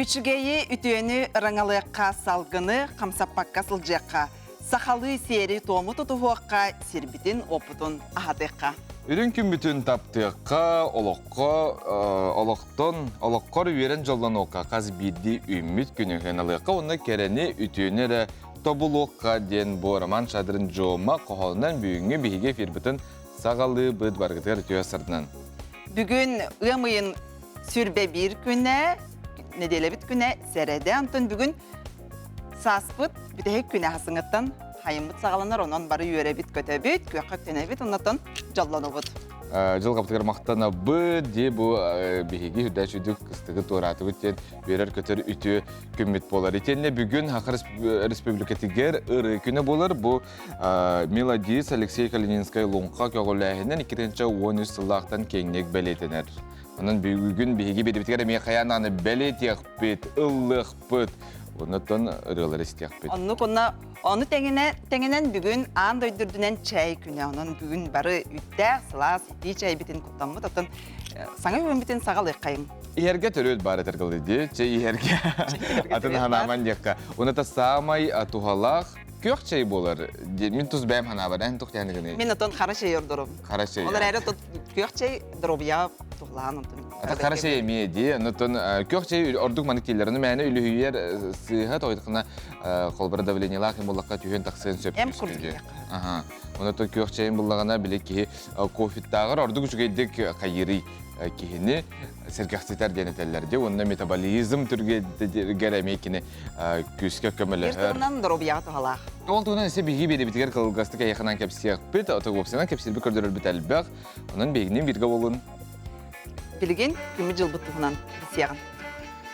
Күчігейі үтіені раңалыққа салғыны қамсаппаққа сылжаққа, сақалы сері тому тұтуыққа сербітін опытын ағадыққа. Үрін күн бүтін таптыққа, олыққор үйерен жолдан оқа қаз бірді үміт күні ғаналыққа, оны кәрені үтіенері тобулыққа ден бораман шадырын жома қоғалынан бүйінге бейге фербітін сағалы бұд барғытығар түйесірдінен. Бүгін ұмайын сүрбе бір күні, неделебіт күні сәреді антын бүгін саспыт бүтәйік күні асыңыттан хайымбыт сағаланар, онан бары үйеребіт көтөбіт, көққа көтөбіт, оннаттан жаллануыт. Жыл қаптығыр мақтана бұд де бұл бейге үдәш үдік қыстығы туыраты өттен берер көтер үті күммет болар. Етенне бүгін Хақы Республикатигер ұры күні болар. Бұл Мелодис Алексей Калининскай лұңқа көғіләйінен 2-13 сылақтан кеңнек бәлетенер. Оның бүгін бейге бедебіткер әме қаянаны бәлетек бет, ұлық бет. Онытын ұрылар істек бет. Оны тәңінен бүгін аң дойдырдынан чай күні. Оның бүгін бары үттәк, сылас, ити чай бітін құттанмыд. Оттан саңа бүгін бітін сағал еққайым. Иерге төрөт бары тәргілді, чай иерге атын ханаман декка. Оны та саамай тухалақ көк чай болар. Мен тұз бәйім хана бар, ән тұқ тәнігіне. Мен оттан қара чай өрдірім. Қара чай. Олар әрі көк чай дробия тұғлаған. Қара чай емейді. Көк чай ордық манекелеріні мәні үліхүйер сыйға тойдықына қолбары давлениялақ емолаққа түйен тақсыын сөп түскенде. Оны көк чайын бұллағана біле ке кофиттағыр ордық жүгейдік қайыры кейіні сәркәқсетер денетелерде. Онына метаболизм түрге гәрәмейкені күске көмілі. Ертіғынан дробия тұғалақ. Ол туғынан әсе бейгі бейді бітігер қылғастық аяқынан кәпсияқ біт, отық опсынан кәпсілбі көрдірір біт әлбәқ. Оның бейгінен бірге болын. Білген күмі жыл бұттығынан бісияған.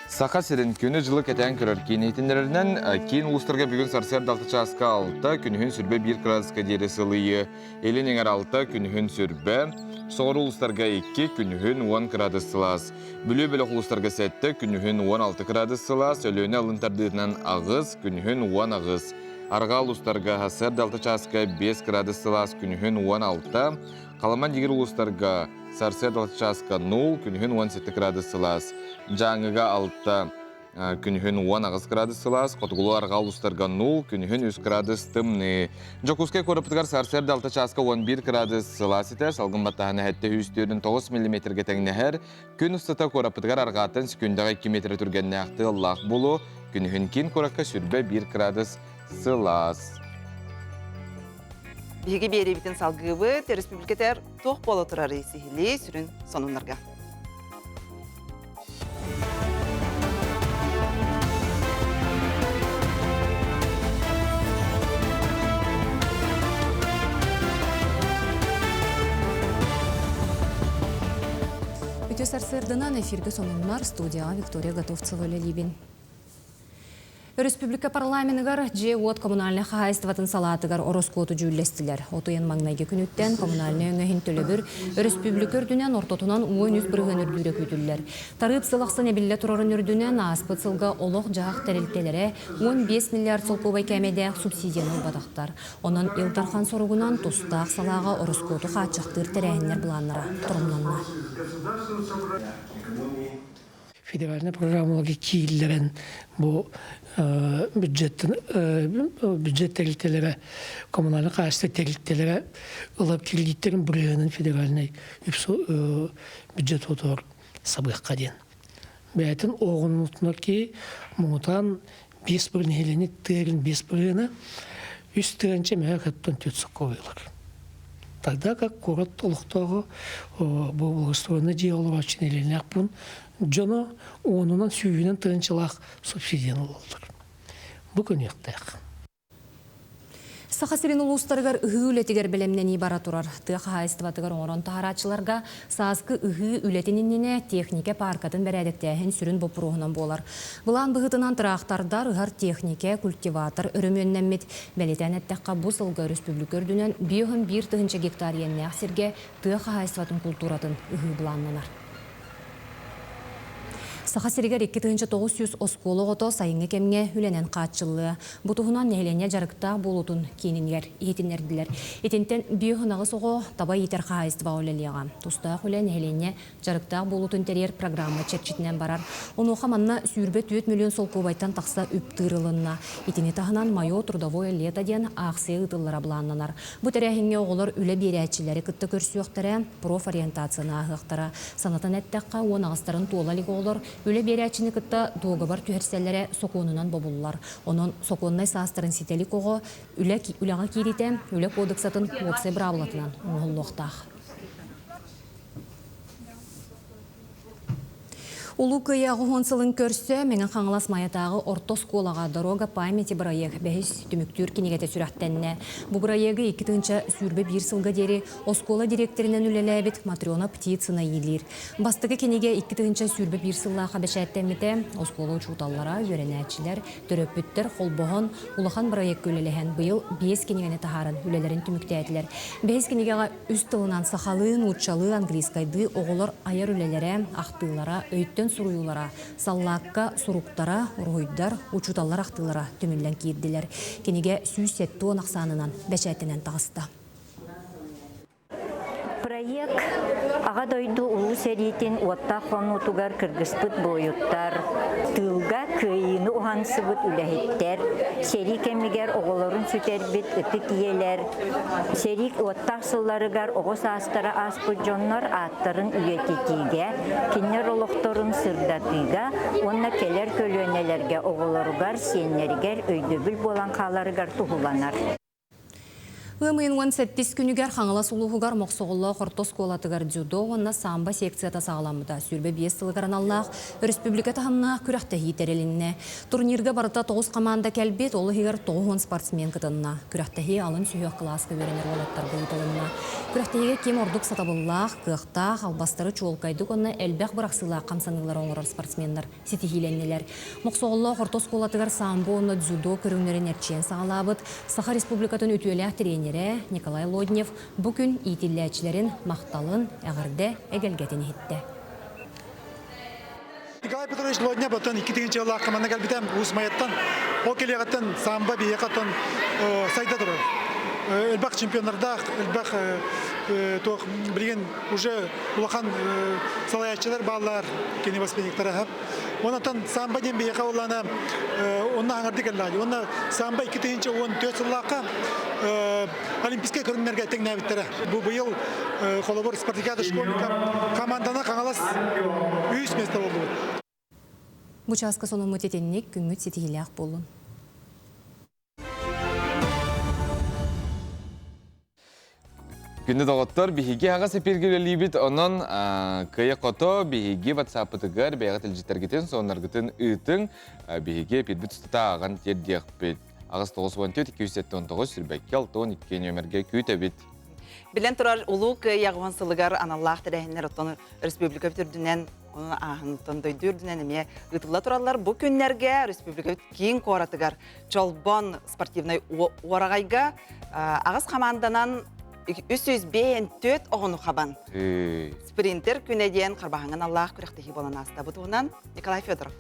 Сақа сірін күні жылы кәтән көрір кейнейтіндерінен кейін ұлыстарға бүгін сарсер дақты часқа алта күнігін сүрбе 1 градусқа дері сылыйы. Елен еңер алта күнігін сүрбе, соғыр ұлыстарға 2 күнігін 10 градус сылас. Бүлі-бөлі ұлыстарға сәтті күнігін 16 градус сылас, өліні алынтардығынан ағыз күнігін 10 ағыз. Арға ұлыстарға сар дақты часқа 5 градус сылас күнігін 16, қаламан дегер ұлыстарға сарсер дақты часқа 0 күнігін 17 градус сылас. Жаңыға 6 күнігін 10 градус сылас, қотығылу арға ұлыстарға 0 күнігін 3 градус тымны. Жокускай көріптігар сарсер дақты часқа 11 градус сылас етер, салғын баттағаны әтті 9 мм-ге тәңнәхер, күн ұстата көріптігар арғатын сүкіндағы 2 метр түргенне ақты лақ болу, күнігін кен көріққа сүрбе 1 градус сылас. Беге бері бітін салғыбы, республикатар тоқ болу тұрары сихили сүрін сонунларға. Сырдынан эфирге сонунлар студияға Виктория Готовцева-Лебин. Республика парламентігар же от коммунальный хозяйстватын салатыгар ороскоту жүллестілер. Отуян маңнайге күніттен коммунальный өңәхін төлебір республика үрдінен ортотунан уын үз бірген үрдірі көтілер. Тарып сылақсын әбілі тұрарын үрдінен аспыт сылға олық жағық тәрілтелері 15 миллиард сылқубай кәмеде субсидияны бадақтар. Онан илдархан соруғынан тұстақ салаға ороскоту қатшақтыр тәрәйінлер бұланлара тұрымланна. Федеральная программаларға кейілдерін бұл бюджет тәрілтелері, коммунальный қағасты тәрілтелері ұлап кредиттерін бұрғанын федеральный бюджет отыр сабыққа ден. Бәйтін оғын ұтыныр ке мұңытан 5 бірін хелене тәрін 5 біріні үст тәрінче мәғі қаттан төтсік қойылыр. Тогда как город Толықтағы бұл диалог үшін елінек бұн жоны онынан сүйінен тәріншілақ субсидияны олдыр. Бұл көнектәк. Сақасырын ұлыстарығар үхі үлетігер білемнен ибара тұрар. Тұға хайыстыватығар оңырын тағарачыларға сазғы үхі үлетінініне технике паркатын бәрәдіктәхін сүрін бұпыруғынан болар. Бұлан бұғытынан тұрақтардар ұғар технике, культиватор, үрімөннәммет бәлетән әттәққа бұл сылғы республика үрдінен 1,1 гектар енне ақсерге тұға хайыстыватын культуратын үхі бұланнанар. Саха сиригер 2900 осколы ғото сайыңы кемге үленен қатшылы. Бұтығынан нәйлене жарықта болутын кейінінгер, етінерділер. Етінтен бүйіғынағы соғы таба етер қағайыстыва олелеға. Тұстақ үле нәйлене жарықта болутын терер программа чекчетінен барар. Оны оқаманна сүйірбе 4 миллион сол көбайттан тақса үптірілінна. Етіне тағынан майо трудовой лета ден ақсы ұтылыра бұланнанар. Бұ тәрәхінге оғылар үлі берәтчілері күтті көрсіуқтары профориентацияны ағықтары. Санатын әттәққа он ағыстарын туолалығы олар үлі берәтчіні күтті доғыбар түхерселері соқуынынан бобулар. Оның соқуыннай састырын сетелік оғы үліға кейрите үлі кодексатын уопсай бравылатынан оғылуқтақ. Улу кыя ғуғынсылын көрсі, менің қаңылас маятағы ортос колаға дорога памяти бұрайық бәйіз түміктүр кенегеті сүрәқтенне. Бұ бұрайығы 2-тінші сүрбе бір сылға дері оскола директорінен үлеләбет Матриона Птицына елер. Бастығы кенеге 2-тінші сүрбе бір сылға қабешәттенметі оскола ұчуталлара, үйренәтшілер, төрөппіттер, қолбоғын, улахан бұрайық көлелеген бұйыл 5 кенегені тахарын үлелерін түміктәтілер. 5 кенегеға үст тылынан сақалын, ұтшалы, английскайды, оғылар аяр үлелері, ақтылара, өйттен суруюлара, саллакка, суруктара, ургуйдар, учуталлар ақтылара төмілден кейділер. Кенеге сүйс сетті онақсанынан бәшәтінен тағысты. Проект аға дойду улу сәретін уатта қонутугар кыргыспыт бойуттар, тылға күйіні ұғансыбыт үләхеттер, серик әмігер оғыларын сүтербіт үтік иелер, серик уаттақсыларыгар оғыз астара аспыт жоннар аттарын үйететіге, кенер олықтарын сырдатыға, онна келер көлөнелерге оғыларыгар, сенерігер, өйдөбіл болан қаларыгар тұғыланар. Өмейін 18 күнігер қаңылас ұлығығар моқсоғылы қортос қолатығар дзюдо, онна самба секцията сағаламыда. Сүрбе 5 сылығаран Аллах, республика тағымна күрәқті хейтерелінне. Турнирге барыта 9 команда кәлбет, олығығар 9 спортсмен кытынна. Күрәқтіхи алын сүйек класқы веренер олаттар бұйытылынна. Күрәқтіхи кем ордық сатабыллақ, қықтақ, албастары чуолқайдық, онна әлбәқ бұрақсыла қамсанылар оңырар спортсменлар, сетихиленнелер. Моқсоғылы қортос қолатығар самбо, онна дзюдо көріңнерін әрчен сағалабыд, Саха республикатын өтуелі Николай Лоднев бүгін итилләчілерін мақталын әғірді әгелгетіні хетті. Николай Петрович Лоднев бұтын 2-тігінші олақ қаманна кәлбітен ұсмайаттан, о келеғаттан самба бейеқаттан сайда тұрыр. Әлбәқ чемпионларда, әлбәқ білген уже улахан салаячылар балалар, кені воспитанниктары әп. Онатан самба ден бейеқа оланы онна аңырды кәлләді. Онна самба 2-тігінші 14 жыллаққа олимпийская көрінлерге әтің нәбіттері. Бұл бұйыл қолабор спартакиада школьника командана қаңалас үйіс месті болды. Бұчасқа соны мұтетеннек күнгіт сетігілі-ақ болын. Күнді дағыттар бігеге аға сәпергелі бит, онын күйе қото бігеге ватсапытығар бәйға тілжеттергетен, сонарғытын үйтің бігеге петбіт ұстыта аған тердеқ бет. Ағыз 9-14-279 сүрбәкке 6-12 нөмерге күйті бет. Білен тұрар ұлу күйеғуан сылығар аналлақ тәрәхінер ұттан республика бүтірдінен, оның ағынтын дөйдірдінен еме ұтыла тұралар. Бұл күннерге республика бүт кейін қоратығар Чолбон спортивный орағайға ағыз қаманданан 304 оғыну қабан. Спринтер күнеден қарбағыңын Аллах күректегі болан аста. Бұтығынан Николай Федоров.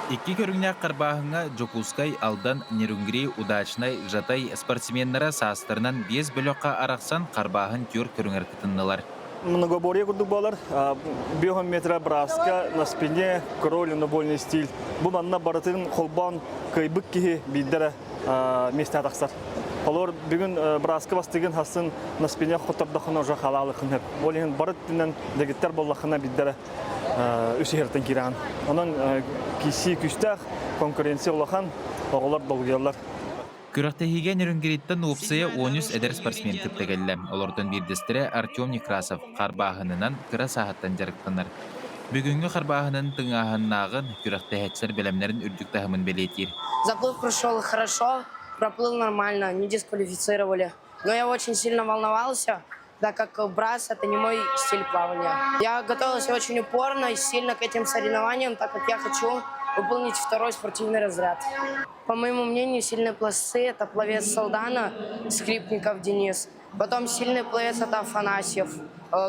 Икки көріңнәк қарбағыңа Джокускай алдан Нерунгри удачнай жатай спортсменнара састырынан 5 бөліққа арақсан қарбағын төр көріңер кітіннылар. Многоборье курдук-балар, 5 метра браска, на спине, кроль, набольный стиль. Бұл манна баратын қолбан кайбык кихи биддері месте атақсар. Олар бүгін браска бастығын хасын на спине қоттардақына ұжа қалалықын хеп. Олығын барыт дінен дегеттер боллақына биддері үсі хертен кераған. Онан киси күстәқ конкуренция олақан оғылар долгиялар. Күрәқтәхиге Нерунгриттен ұпсыя 13 әдер спортсмен күптәгәлі. Олардан бірдестірі Артем Некрасов қарбағынынан кіра сағаттан жарықтанар. Бүгінгі қарбағынын тыңағыннағын күрәқтәхетсер бәлемлерін үрдік тағымын бәлетер. Заплыв прошел хорошо, проплыл нормально, не дисквалифицировали. Но я очень сильно волновался, так как брас — это не мой стиль плавания. Я готовился очень упорно и сильно к этим соревнованиям, так как я хочу выполнить второй спортивный разряд. По моему мнению, сильные пловцы — это пловец Салдана, Скрипников Денис, Потом сильный пловец это Афанасьев,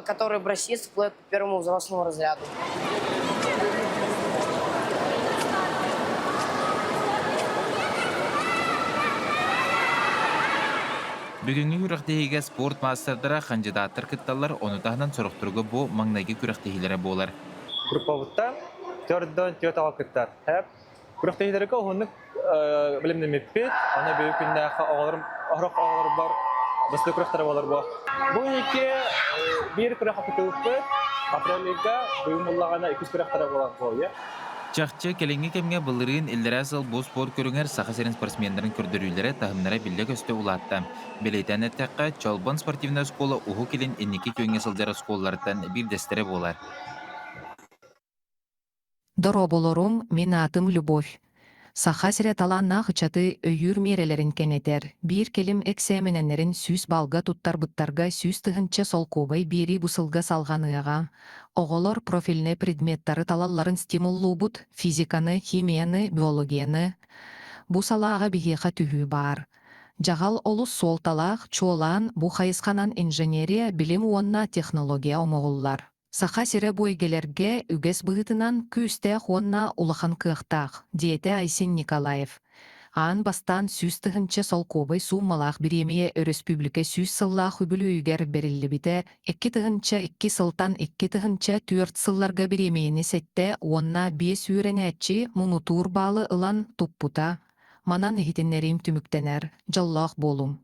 который брасист, плывет по первому взрослому разряду. Бүгінгі күріқтейге спорт мастerdara кандидаттар кытталар оны тағынан сұрықтырғы бұ маңнайғы күріқтейлері болар. Групповыттан төрдөн төтал кыттар. Хәп күрәктәйләргә онны белемне меппет, аны бөек күннәхә алырым, арык алыр бар. Бысты күрәктәр алыр бар. Бу ике бир күрәк кытылып, апрельгә буймуллагана 2 күрәктәр булар бу. Чақчы келеңгі кемге бұлырын елдерәсіл бұл спорт көріңер сақасерін спортсмендерін көрдірулері тағымнары білі көсті ұлатты. Белейтен әттәққа Чалбан спортивна школа ұху келін енекі көнге сылдары школалардан бір дәстері болар. Доро болорум, мен атым Любовь. Сахасыре таланна хычаты өйір мерелерін кенетер. Бір келім эксәмененерін сүз балға туттар бұттарға сүз тұхынча солкобай бері бұсылға салғаныға. Оғылар профиліне предметтары талаларын стимуллу бұд, физиканы, химияны, биологияны. Бұ салаға бігеға түхі бар. Жағал олыс сол талақ, чолан, бұ қайысқанан инженерия, білім уанна технология омоғылар. Саха сире бойгелерге үгес бұғытынан күстәқ онна улахан кықтақ, диеті Айсен Николаев. Аан бастан сүз тұхынча солкобай сумалақ біремее республика сүз сыллақ үбілі үйгер берілі біте, 2 тұхынча 2 сылтан 2 тұхынча 4 сылларға біремейіні сәтті онна 5 үйренәтчі мұнутур балы ылан туппута, манан ехетенерім түміктенер, жаллақ болум.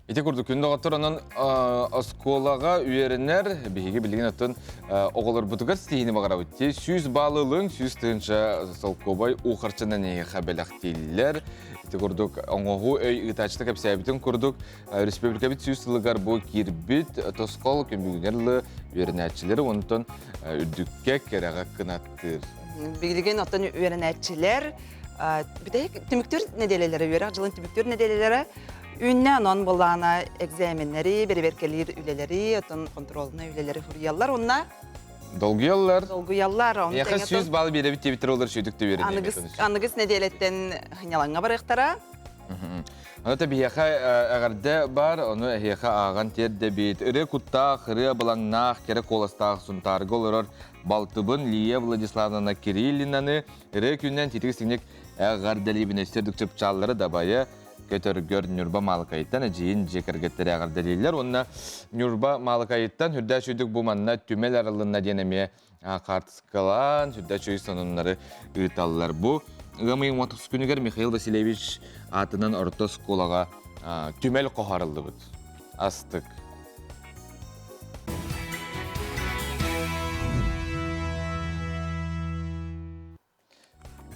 Ити күрді күнді ғаттыр онын осколаға үйерінер, бейге білген өттін оғылар бұтығар стейіні бағара өтте. Сүйіз балылың, сүйіз тұғынша солкобай ұқарчынан еге қабелақ дейлер. Ити күрдік оңығы өй ұтачты кәпсәбітін күрдік. Республика бит сүйіз сылығар бұл кербіт, тосқол көмбігінерлі үйерінәтчілері онытын үрдікке кереға қынаттыр. Білген оттан үйерінәтчілер, түміктер неделелері үйерек, жылын түміктер неделелері Үнне анон болана экзаменleri, берберкелер үлелери, отын контролына үлелери фурьялар, онна Долгуяллар. Долгуяллар. Яқа сүз балы беребит тебитер олар шүйдікті береді. Анығыз неделеттен хынялаңа бар ектара? Оны таби яқа ағарды бар, оны яқа аған терді бейт. Үрі құттақ, үрі балаңнақ, кері қоластақ сұнтарғы олар Балтыбын Лия Владиславнана Кириллинаны, үрі күннен тетігістігінек ағардалибін өстердік чөп чалылары дабайы көтөргөр Нюрба Малыкайыттан жиын жекергеттері ағардалилер. Онна Нюрба Малыкайыттан хүрдә шүйдік бұманна түмел аралығына денеме қартысқалан, хүрдә шүйі сонынлары ұйталылар. Бұ ғамайын 30 күнігер Михаил Васильевич атынан орта сколаға түмел қоғарылды бұд. Астық.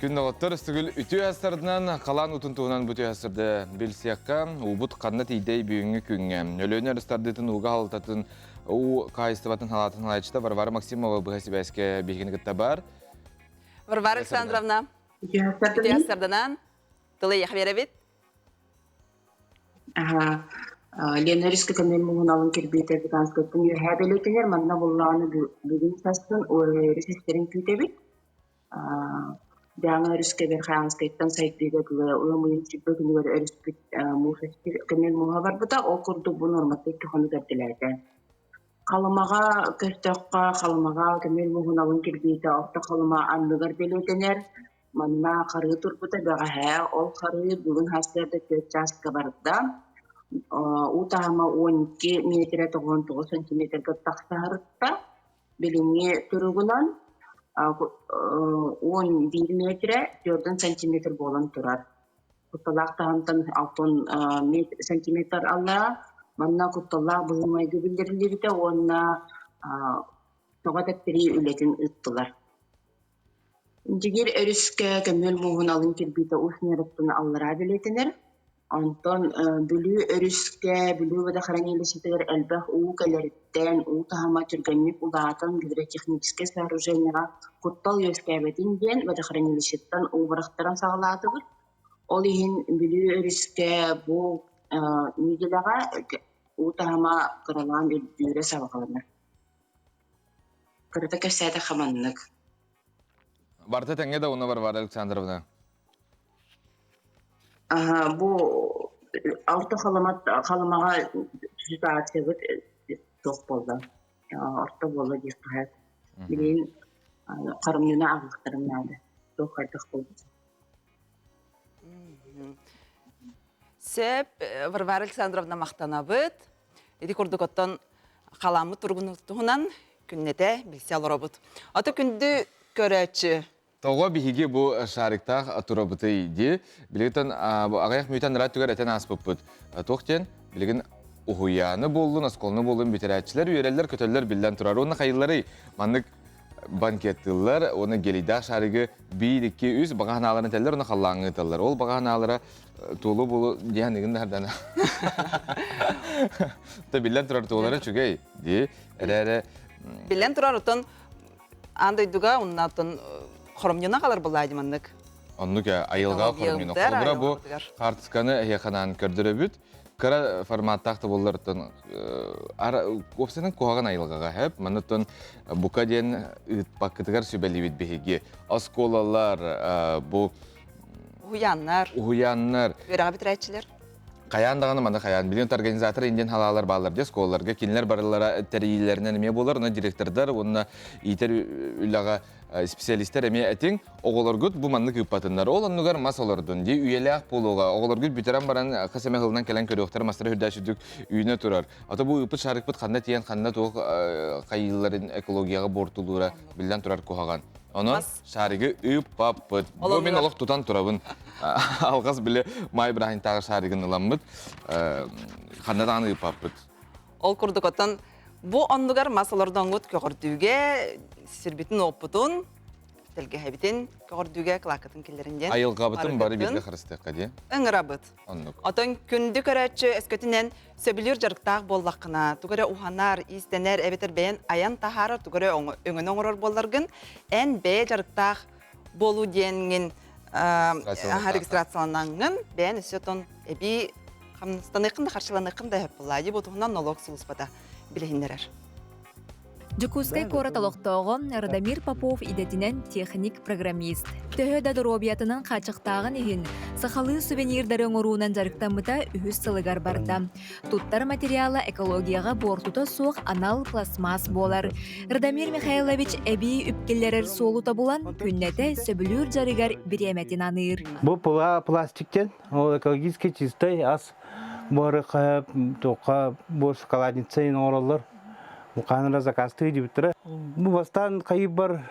Күннағыттар үстігіл үті әсірдінен қалан ұтынтуынан бұты әсірді білсияққа ұбыт қанат идей бүйінгі күнге. Өлөйін әрістардетін ұға алытатын ұ қайыстыбатын халатын халайчыда Варвара Максимова бұғасы бәске бейгіні күтті бар. Варвара Александровна, үті әсірдінен тұлы еқбері бет? Лена Рискі көмел мұғын алын кербейті әдіганскөттің үйәбелетінер, манна болағаны бүгін састын ресестерін күйті бет. Даңа өріске бер қағанскайттан сайтбегі ұлымыйын типі күнігер өріспет мұғыстыр көмел мұға бар бұда, ол күрді бұл норматты түхіні көрділерді. Қалымаға көстіққа, қалымаға көмел мұғын алын кербейті, оқты қалыма андығыр белетінер, манна қарығы тұр бұда бәға ол қарығы бүгін хастырды 4 жасқа барыда. Утағама 12 метрі 99 сантиметргі тақсағырытта, біліңе түрігінен 11 метре 4 сантиметр болан тұрар. Құтталақ тағантан 6 сантиметр аллара, манна құтталақ бұғымайды білдірілерді, онына тоғадап бірі үлетін ұттылар. Жегер өріске көмел мұғын алын кербейті ұсын әріптіні аллара білетінер. Антон бүлі өріске, бүлі өді хранилищетер әлбәқ ұғы кәлеріттен, ұғы тағама түргенмек ұлағатын гидротехническе сооруженияға құттал өскәбетін ден өді хранилищеттен ұғы бірақтыран сағылады бұд. Ол ең бүлі өріске бұл негелаға ұғы тағама қыралан өддүйірі сабақалына. Кырыта көсәді қаманлық. Барты тәңге да оны Варвара Александровна. Бұл Орто халамага ситуация вот тох болду. Орто болду деп кайт. Билин карымына агыктырым нады. Тох айтык болду. Сеп Варвара Александровна мақтанабыт. Эди курдукоттон халамы тургунутунан күннете билсе алырабыт. Аты күнді көрәчі. Тоға бихиге бу шарыктах турабыты иди. Билигитен агаяк мүйтен рат түгер этен аспыппыт. Тоқтен билигин ухуяны болдун, осколны болдун битерәчилер, үйрелер, көтөллер билден турар. Оны хайыллары маннык банкеттылар, оны гелидах шарыгы 1-2-3 баганаларын теллер, оны халлаңы теллер. Ол баганалары тулу болу дияндығын дәрдәні. Билден турар туғылары чүгей. Билден турар ұтын андайдуға, оннатын Хоромнена қалар бұлайды маннык. Оннук айылға хоромнена. Қолбыра бұ қартысканы әйеқанан көрдірі бүт. Кара форматтақты болырдың көпсінің қоғаған айылғаға әп. Манытын бұқа ден ұтпаққытығар сөбәлі бет бейге. Осколалар, бұ... Уяннар. Өріға бітірәтшілер. Қаяндағаны маны қаян. Билент организатор инден халалар балар дес қоларға. Кенілер барылара тәрейелерінен еме болар. Оны директордар, оны итер үліға специалистер еме әтің. Оғылар күт бұл манны күппатындар. Ол онығар мас олардың. Де үйелі ақ болуға. Оғылар күт бүтерен баран қасаме ғылынан кәлін көріқтар мастары хүрдәші дүк үйіне тұрар. Ата бұл үпіт шарықпыт қанда тиен қанда тоқ қайыларын экологияға бортылуыра білден тұрар қоғаған. Оны шарығы үп-паппыт. Бұл мен олық тұтан тұрабын. Алғас біле май бірахин тағы шарығын ыламмыд. Қандадағаны үп-паппыт. Ол күрдік оттан бұл ондығар масалардан ғыт көғірдуге сірбетін опытын, тілге әбітін көғірдуге қылақытын келерінден. Айылға бұтын бары бетке қырыстыққа де? Үңір абыт. Оттан күнді көрәтші әскөтінен сөбілер жарықтақ боллаққына, түгірі ұханар, истенер, әбетер бәйін аян тахарыр, түгірі өңін оңырыр болларғын, ән бәй жарықтақ болу денген регистрацияланаңын, бәйін өсетон әбі қамныстанықында, қаршыланықында әп бұлайды, бұтығынан налог сұлыспада білігіндерер. Жукускай кораталықтағы Радамир Попов идетінен техник программист. Төхі дадыробиятынан қачықтағын ехін, сақалы сувенирдары оңыруынан жарықтамыта үхіс сылығар барда. Туттар материалы экологияға бортута соқ анал пластмас болар. Радамир Михайлович әбей үпкелерер солу табулан күннеті сөбілір жарығар біреметін аныр. Бұл пластиктен, ол экологически чистой, аз бары қайып, тоқа, бұл шоколадницайын оралар. Мұқаныра заказты өйдебіттірі. Бұл бастан қайып бар,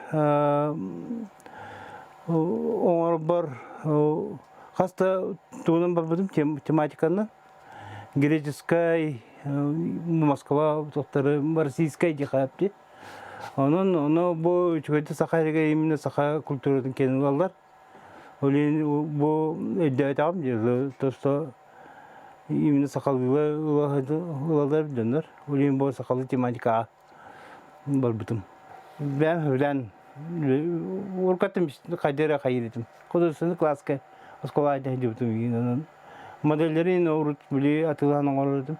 оңыр бар, қаста туынан бар бұдым тематиканы. Греческай, Москва, тоқтары, Российскай де қайыпты. Оны бұл үчігөйті сақайрыға еміне сақа культурадан кенің алдар. Бұл өйді айтағым деді, тоста именно сақалғылы ұлалар білдіңдер. Олейін бұл сақалы тематикаға бар бұтым. Бән өйлән орқаттым қайдера қайыретім. Қодырсыны класска оскола айтайын деп бұтым. Модельдерін орыт біле атылғаны орытым.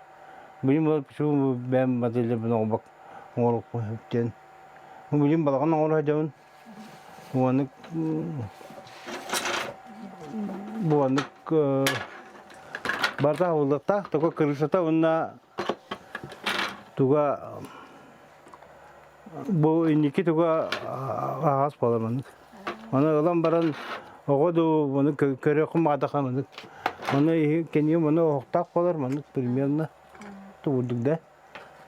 Білім болып пүшу бән модельдер бұны оғбақ орық өптен. Білім балаған оры жауын. Бұғанық барда олықта, тоқа кырышата онна туға бұл инеке туға ағас баламандық. Оны олан баран оғыду оны көрі құм адақамандық. Оны кенем оны оқтақ болар, мандық примерно туғырдық да.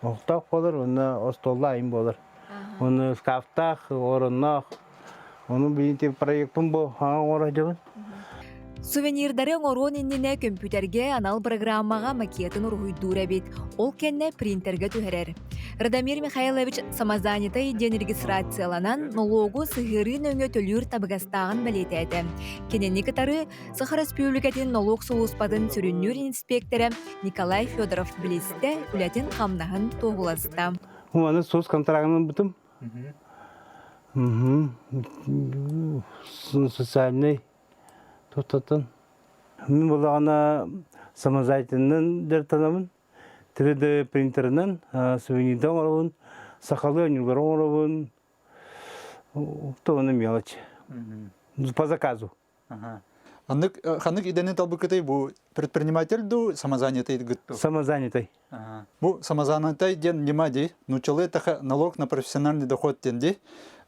Оқтақ болар, оны остолла айын болар. Оны скафтақ, орыннақ, оны бейінте проектпін бұл аңа ора жауын. Сувенирдары оңырон иннене компьютерге анал программаға макетін ұрғыйдур әбет. Ол кенне принтерге түхерер. Радамир Михайлович самозанятой ден регистрацияланан налогу сығырын өңі төлүр табығастағын бәлеті әді. Кенені кітары Сахар Республикатын налог сұлуспадын сүріннүр инспекторы Николай Федоров білесті үләтін қамнағын тоғыласты. Оны соз контрагының бұтым. Социальный Тоқтатын. Мен болағына самозайтынның дәр танамын. 3D принтерінен сувенирді оңырауын, сақалы өнілгер оңырауын. Тоғыны мелочь. По заказу. Ханнык иденет албыкытай бу предприниматель ду самозанятый гытту. Самозанятый. Бу самозанятый ден немади, нучалы таха налог на профессиональный доход тенди.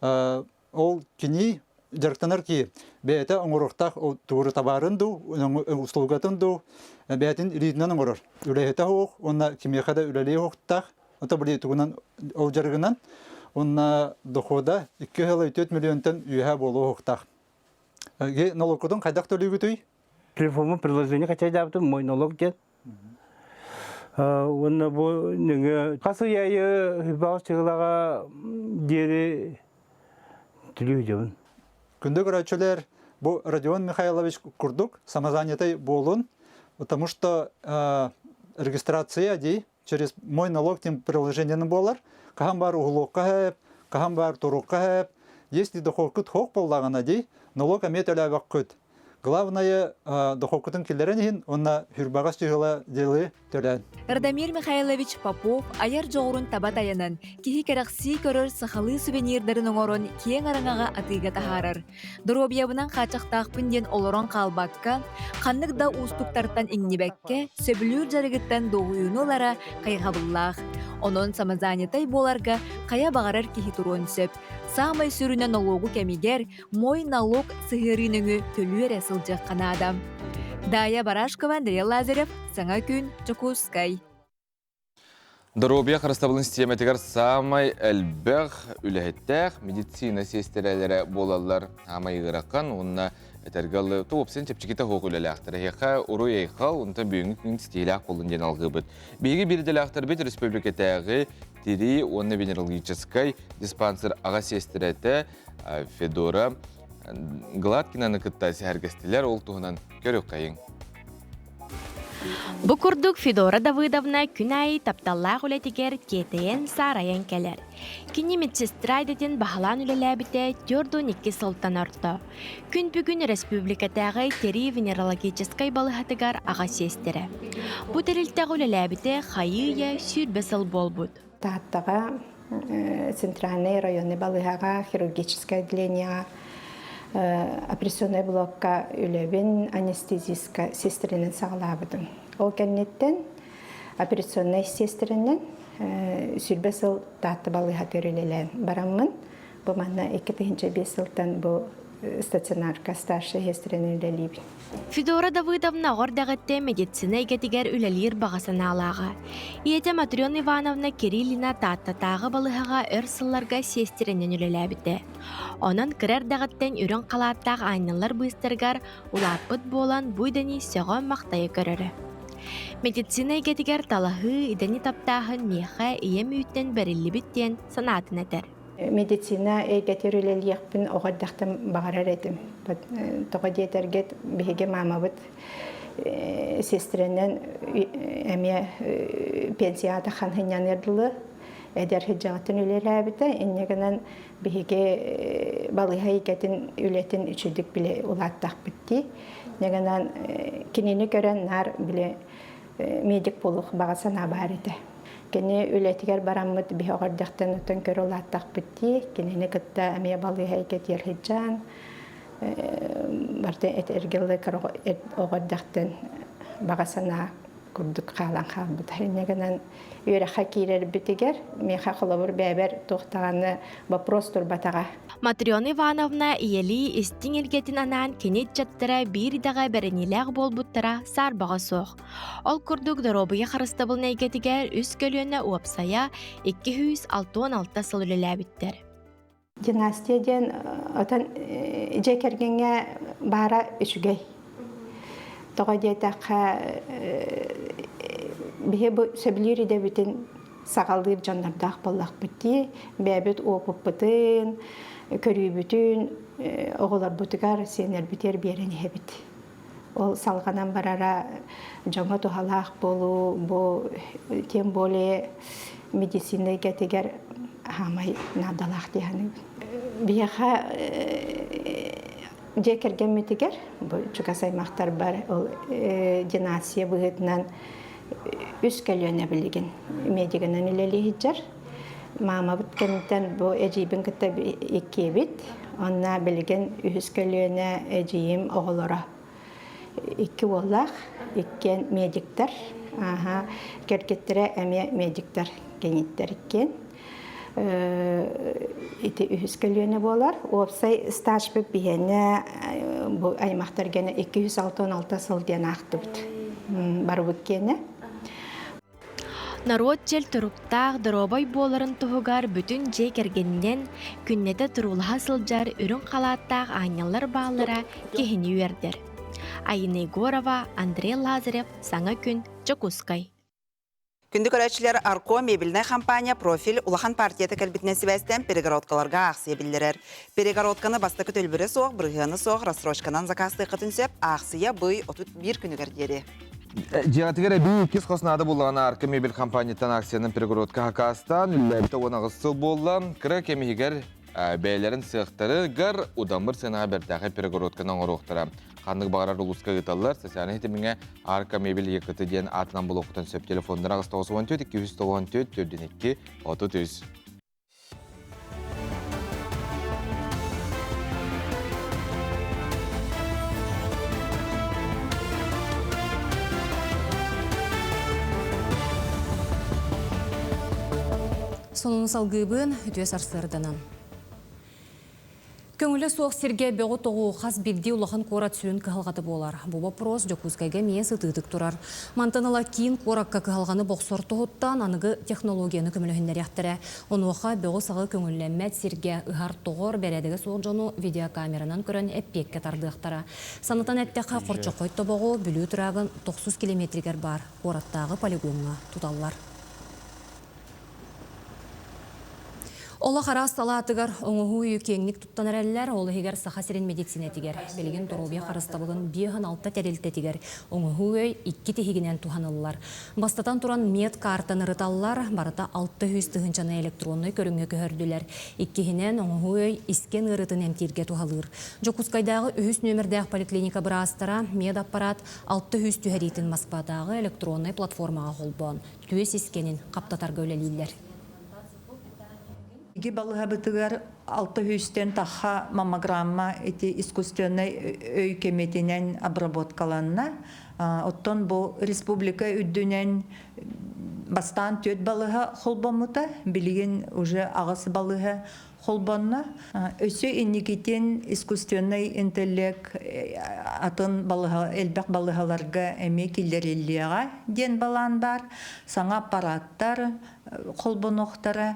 Ол кини жарктанар ки бета оңорохтах тууру табарын ду, услугатын ду, бетин риднан оңорор. Үлехета хок, онна кимехада үлеле хоктах, ота били тугунан ол жаргынан, онна дохода 2,4 миллионтан үйә болу хоктах. Налогкудун кайдак төлөгүтүй? Реформа приложение качай дабды мой налог дед. Онна бу неңе касы яйы бал чыгылага дери төлөйдүн. Күндө көрөчөлөр бу Родион Михайлович курдук самозанятый болун, потому что регистрация ди через мой налог тем приложениенин болар. Кахам бар углукка, кахам бар турукка. Если доход хок боллагана ди налог аметеле баккыт. Главное, дохокутун килеренин, онна хүрбагас чыгыла делы төлөн. Радамир Михайлович Попов аяр жоғырын табат аянан, кихи керақси көрір сахалы сувенирдарын оңорон кең араңаға атыға тахарыр. Дробиябынан қачақтақпын ден олорон қалбаққа, қаннық да устуктартан иңнебәкке, сөбілүр жарығыттан доғуюнулара қайғабыллақ. Онон самозанятай боларға қая бағарар кихи турон сөп. Самай сүрінен налогу кәмигер, мой налог сығырыныңы төлуер әсілжақ қанадам. Дая Барашкова, Андрей Лазарев, Саңа күн, Чокускай. Дробия қарыстабылын системетігер самай әлбәқ үләхеттәқ медицина сестерелері болалар амай ғыраққан, онына әтергалы туопсен чепчекеті хоқ үләләқтір. Еқа ұру ейқал, онтан бүйінгі күн стейләқ болын ден алғы бұд. Бейгі бірделәқтір бет республикетәғі тири онны венерологическай диспансер аға сестереті Федора Гладкинаны кыттасы әргестілер ол туғынан көрік қайын. Бу курдук Федора Давыдовна күнайы тапталлақ үлетігер кетейін сарайын кәлер. Кені медсестра айдетін бағалан үлеләбіте 4-2 сылтан орты. Күн бүгін республикатағы тери венерологическай балығатығар аға сестері. Бұ тәрілтіғі үлеләбіте қайыя сүрбе сыл бол бұд. Тағаттаға центральный районный балығаға хирургическое отделение операционный блокка үлебен анестезистка сестренен сағылабыдым. Ол кәннеттен операционный сестренен сүрбе сыл татты балыға төрелелен барамын. Бұл манна 2-5 сылтан бұл стационарка старший сестренен үлелейбін. Федора Давыдовна ғордағытте медицина егетігер үлелер бағасын алаға. Ете Матрёна Ивановна Кириллина таттатағы балығаға өрсылларға сестерінен үлеләбіті. Онын кірердағыттен үрін қалаттағы айнылар бұйыстырғар улаппыт болан бұйдани сөғын мақтайы көрірі. Медицина егетігер талағы идені таптағын меха ием үйттен бәрілі біттен санатын әтір. Медицина егетер үлелейекпін оғаддақтым бағарар едім. Тоға детергет бігі мамабыт сестренен әме пенсията қанхынян ерділі әдер хиджағатын үлелі әбіті. Эннегінен бігі балыға егетін үлетін үшілдік біле ұлаттақ бітті. Негінен кенені көрен нар біле медик болуқ бағасына бар еді. Кені үлетігер барамыд бі оғырдықтан ұтын көрі олаттақ бітті. Кенені күтті әме балыға егет ерхиджан. Барды әт әргілі оғырдықтан бағасына күрдік қалан қалбыд. Негінен үйреқа кейлер бітігер, меха қылабыр бәбір тоқтағаны вопрос тұрбатаға. Матрёна Ивановна иели истин елгетін анан кенет жаттыра бір даға бәрінеләғ болбуттара сарбаға соқ. Ол күрдік дұробыға қарыстабыл нәйгетігер үс көліні уапсая 266 сыл үлеләбіттер. Династияден отан жекергенге бара үшігей. Тоға детаққа бе сөбілер еде бүтін сағалдыр жаннардақ болақ бітті. Бәбіт опып бұтын, көрі бүтін, оғылар бұтығар сенер бітер берен ебіт. Ол салғанан барара жаңа тұғалақ болу, тем более медицина кетегер хамай надалақ дейіні. Бияға жекерген метегер, жүға саймақтар бар, ол динасия бұғытынан үс кәліөне білген медигінен үлелі хиджар. Мама бұткенттен бұл әжейбін күтті екі бит, онна білген үс кәліөне әжейім оғылыра. 2 оллах, 2 медиктар, керкеттере әме медиктар кенеттер кен. Ити үхіскеліені болар. Опсай стаж біп бігені аймақтар гені 266 сылден ақты бұд. Бар бүккені. Народ жел тұруқтақ дұробай боларын тұғығар бүтін жей кергенінен күннеті тұрулыға сылжар үрін қалаттақ айнялар бағылыра кехіні үйердер. Айына Егорова, Андрей Лазарев, Саңа күн, Чокускай. Күнді көрәтшілер Арко мебельный компания профиль Улахан партияты кәлбітінен сібәстен перегородкаларға ақсия білдірер. Перегородканы бастықы төлбірі соқ, бірғаны соқ, рассрочканан закасты қытын сөп, ақсия бұй 31 күні көрдері. Жиғатығыр әбей кес қосынады болғана Арко мебель компанияттан акцияның перегородка хақастан үлләбіті онағысы болған кірі кемігер бәйлерін сықтары ғыр удамыр сенаға бәртәқі перегородканың оруқтыра. Қандық бағарар ұлысқа ғыталар, сәсәне етіміңе Арко мебель екіті ден атынан бұл оқытын сөп телефондыра 294-294-4-2-30. Сонун салгыбын үтөс арсырдынан. Көңілі соқ серге бөғі тоғы қаз білді ұлақан қора түсін кығалғаты болар. Бұл вопрос жокускайға мие сытыдық тұрар. Мантанала кейін қораққа кығалғаны боқсор тұғыттан анығы технологияны көмілігіндер яқтыры. Оны оқа бөғі сағы көңілләмәт серге ұғар тоғыр бәрәдігі соқ жону видеокамеранан көрін әппекке тардықтара. Санытан әттәққа қорчыққой тобығы бүлі тұрағын 900 километригер бар. Қораттағы полигонға тұталар. Ола қарас салатығар оңығы үйкеңнік тұттан әрәлілер, олы егер сақасырен медицина тігер. Белген торобия қарыстабығын 5-6 тәрелті тігер. Оңығы өй 2 тегінен туғанылылар. Бастатан тұран мед картаны рыталылар, барыта 600 тұғынчаны электронны көріңе көхірділер. Иккехінен оңығы өй isken ұрытын әмтирге туғалыр. Жокускайдағы үхіс нөмірдәқ поликлиника бірастыра мед аппарат 600 түйәретін Москвадағы электронны платформаға қолбан. Түйес iskенін қаптатарға өлелейлер. Иги балыға бітігер 600-тен тақа маммограмма эти искусственный өй кеметінен обработкаланна. Оттон бұл республика үддінен бастан төт балыға холбамыта, білген уже ағасы балыға холбанна. Өсі инникетен искусственный интеллект атын балыға, әлбәк балығаларға әме келдереліға ден балан бар. Саңа аппараттар, холбаноқтары.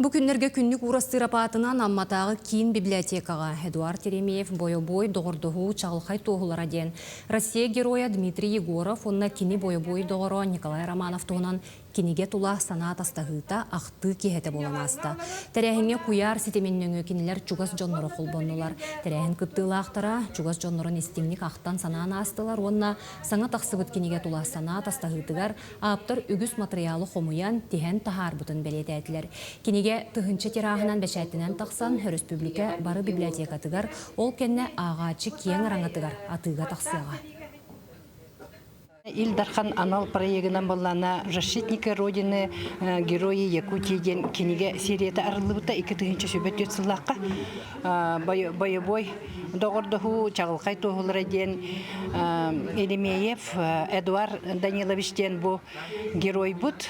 Бүкіндерге күннік урастыр апатынан амматағы кейін библиотекаға Эдуард Теремеев бойы-бой доғырдығы чағылқай тоғылар аден. Россия героя Дмитрий Егоров, онна кини бойы-бой доғыры Николай Романов туғынан кинеге тула санат астағыта ақты кехеті болан аста. Тәрәхіңе куяр сетеменнің өкенелер чугас жонныры қолбонылар. Тәрәхін күттіла ақтара чугас жоннырын естемнік ақтан санан астылар. Онна саңа тақсыбыт кинеге тула санат астағытығар аптыр үгіс материалы қомуян теген тахар бұтын бәлеті әтілер. Кинеге тұхынчы терағынан бәшәттінен тақсан республика бары библиотекатығар ол кәнне ағачы кең раңатығар атыға тақсыға. Ильдархан анал проектынан боллана «Защитники Родины», герои Якутии ден кинеге серията арылыбыта 2-тыгынчы сөбет өтсыллаққа. Бойы-бой доғырдығы чағылқай тоғылыра ден Елемеев Эдуард Данилович ден бұл герой бұд